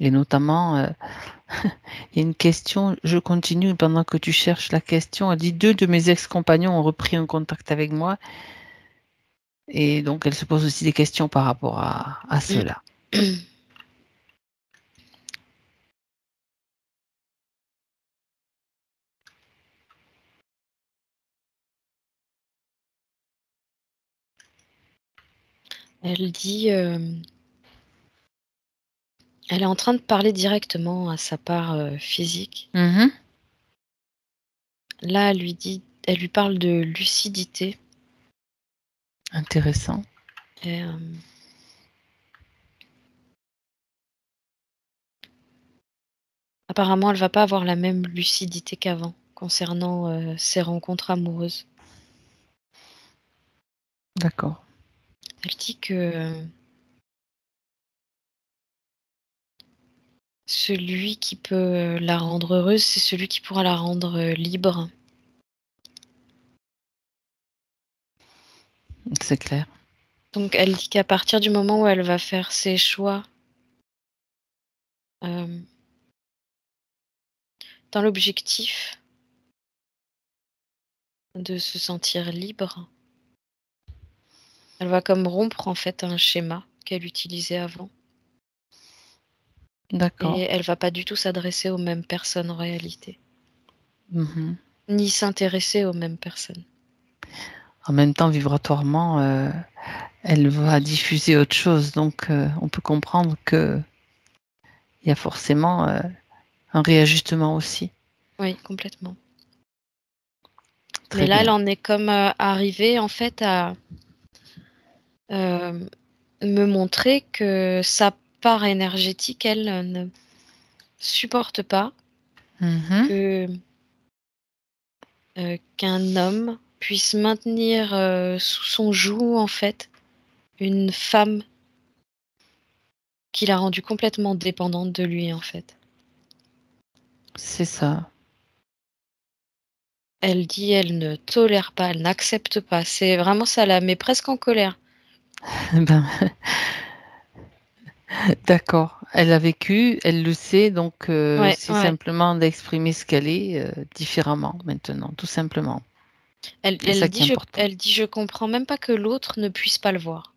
Et notamment, il y a une question, je continue pendant que tu cherches la question. Elle dit: «2 de mes ex-compagnons ont repris un contact avec moi» et donc elle se pose aussi des questions par rapport à cela. Elle dit, elle est en train de parler directement à sa part physique. Mmh. Là, elle lui parle de lucidité. Intéressant. Et, apparemment, elle va pas avoir la même lucidité qu'avant concernant ses rencontres amoureuses. D'accord. Elle dit que celui qui peut la rendre heureuse, c'est celui qui pourra la rendre libre. C'est clair. Donc elle dit qu'à partir du moment où elle va faire ses choix euh, dans l'objectif de se sentir libre, elle va comme rompre en fait un schéma qu'elle utilisait avant. D'accord. Et elle va pas du tout s'adresser aux mêmes personnes en réalité, Mmh. ni s'intéresser aux mêmes personnes. En même temps, vibratoirement, elle va diffuser autre chose, donc on peut comprendre qu'il y a forcément, un réajustement aussi. Oui, complètement. Mais Très là, elle bien. en est comme arrivée en fait me montrer que sa part énergétique, elle, ne supporte pas Mhm. que qu'un homme puisse maintenir sous son joug, en fait, une femme qu'il a rendue complètement dépendante de lui, en fait. C'est ça. Elle dit, elle ne tolère pas, elle n'accepte pas. C'est vraiment ça la met presque en colère. Ben, d'accord. Elle a vécu, elle le sait, donc Ouais, c'est ouais. simplement d'exprimer ce qu'elle est différemment maintenant, tout simplement. C'est ça qui est important. Elle dit, je comprends même pas que l'autre ne puisse pas le voir.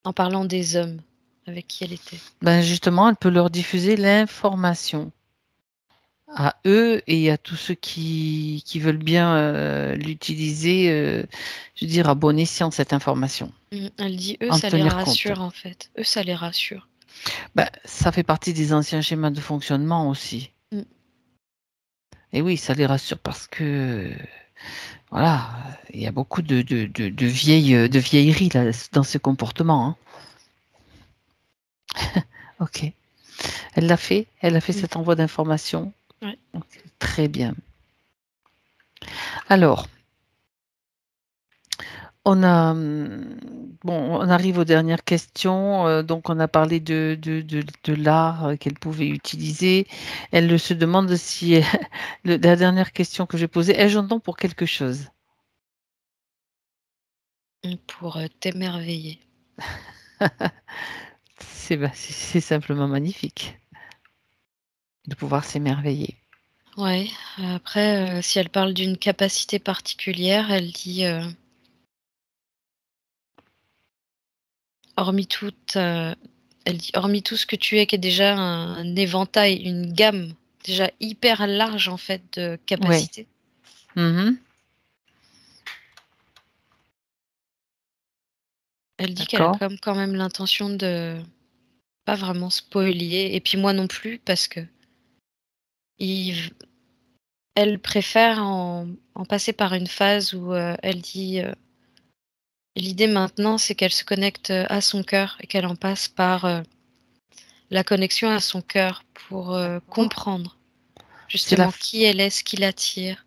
En parlant des hommes avec qui elle était. Ben justement, elle peut leur diffuser l'information à eux et à tous ceux qui veulent bien l'utiliser, je veux dire, à bon escient cette information, Elle dit, eux, en ça les tenir compte. rassure, en fait. Eux, ça les rassure. Ben, ça fait partie des anciens schémas de fonctionnement aussi. Mm. Et oui, ça les rassure parce que, voilà, il y a beaucoup de vieilleries là, dans ce comportement. Hein. Ok. Elle a fait Mm. cet envoi d'information. Ouais. Ok, très bien. Alors, on arrive aux dernières questions. Donc, on a parlé de l'art qu'elle pouvait utiliser. Elle se demande si la dernière question que j'ai posée, ai-je un don pour quelque chose? Pour t'émerveiller. C'est simplement magnifique de pouvoir s'émerveiller. Ouais. Après, si elle parle d'une capacité particulière, elle dit, hormis toute, elle dit, hormis tout ce que tu es, qui est déjà un éventail, une gamme déjà hyper large en fait de Oui. capacités. Mhm. Elle dit qu'elle a D'accord. quand même l'intention de pas vraiment spoiler, et puis moi non plus, parce que il- elle préfère en passer par une phase où elle dit l'idée maintenant, c'est qu'elle se connecte à son cœur et qu'elle en passe par la connexion à son cœur pour D'accord. comprendre C'est la. justement qui elle est, ce qui l'attire,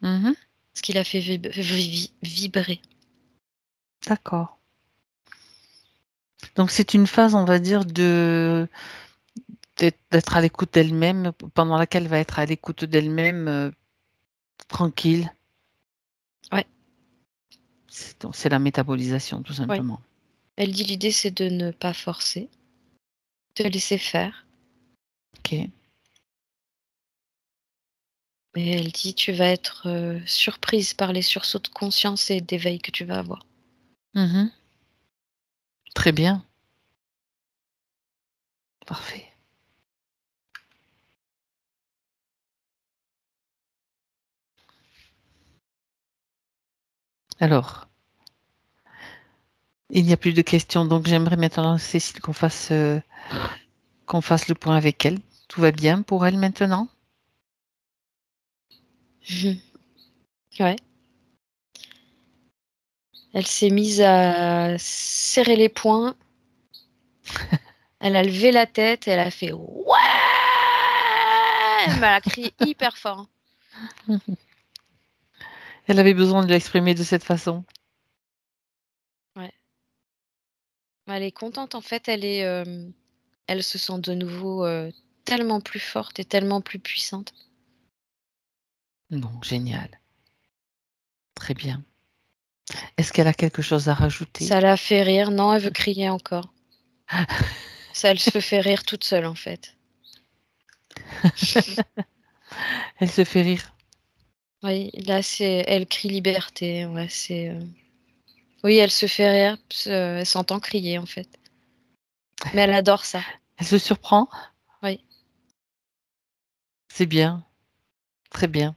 Mhm. ce qui la fait vibrer. D'accord. Donc, c'est une phase, on va dire, d'être à l'écoute d'elle-même, pendant laquelle elle va être à l'écoute d'elle-même, tranquille. Ouais, C'est la métabolisation, tout ouais. simplement. Elle dit l'idée, c'est de ne pas forcer, de laisser faire. Ok. Et elle dit, tu vas être surprise par les sursauts de conscience et d'éveil que tu vas avoir. Mhm. Très bien. Parfait. Alors, il n'y a plus de questions, donc j'aimerais maintenant, Cécile, qu'on fasse le point avec elle. Tout va bien pour elle maintenant? Ouais. Elle s'est mise à serrer les poings. Elle a levé la tête et elle a fait ouais. Mais elle a crié hyper fort. Elle avait besoin de l'exprimer de cette façon. Ouais. Elle est contente en fait. Elle se sent de nouveau tellement plus forte et tellement plus puissante. Bon, génial. Très bien. Est-ce qu'elle a quelque chose à rajouter? Ça la fait rire. Non, elle veut crier encore. Ça, elle se fait rire toute seule en fait. Elle se fait rire. Oui, là elle crie liberté. Ouais, oui, elle se fait rire. Elle s'entend crier en fait. Mais elle adore ça. Elle se surprend. Oui. C'est bien. Très bien.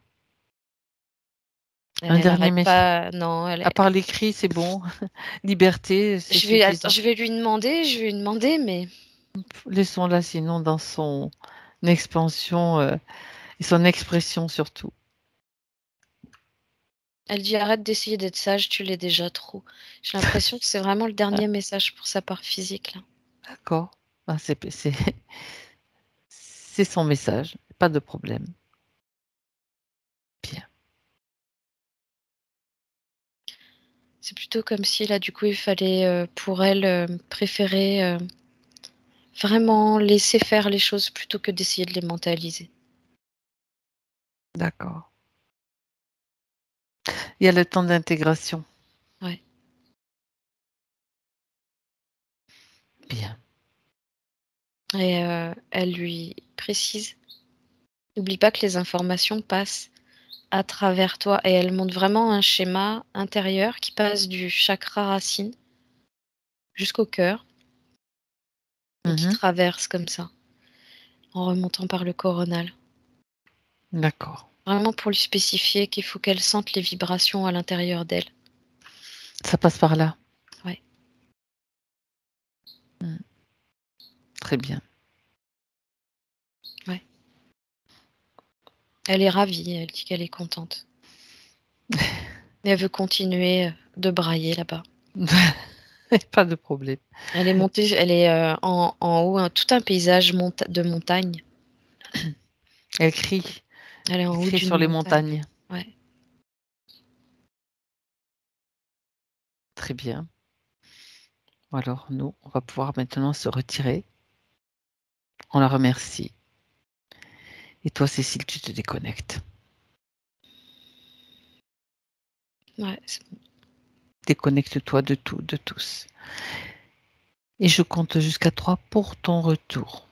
Un Elle dernier arrête message. pas. Non, À part les cris, c'est bon. Liberté, c'est suffisant. je vais lui demander, mais Laissons-la sinon dans son expansion et son expression surtout. Elle dit arrête d'essayer d'être sage, tu l'es déjà trop. J'ai l'impression que c'est vraiment le dernier message pour sa part physique là. D'accord. Ah, c'est son message, pas de problème. Bien. C'est plutôt comme si là du coup il fallait pour elle préférer vraiment laisser faire les choses plutôt que d'essayer de les mentaliser. D'accord. Il y a le temps d'intégration. Ouais. Bien. Et elle lui précise, n'oublie pas que les informations passent à travers toi et elle montre vraiment un schéma intérieur qui passe du chakra racine jusqu'au cœur et qui Mhm. traverse comme ça en remontant par le coronal. D'accord. Vraiment pour lui spécifier qu'il faut qu'elle sente les vibrations à l'intérieur d'elle. Ça passe par là. Ouais. Très bien. Ouais. Elle est ravie, elle dit qu'elle est contente. Et elle veut continuer de brailler là-bas. Pas de problème. Elle est montée, elle est en haut, tout un paysage de montagne. Elle crie. Elle est en Elle haut crie d'une sur les montagne. montagnes. Ouais. Très bien. Alors, nous, on va pouvoir maintenant se retirer. On la remercie. Et toi, Cécile, tu te déconnectes. Ouais, c'est bon. Déconnecte-toi de tout, de tous. Et je compte jusqu'à 3 pour ton retour.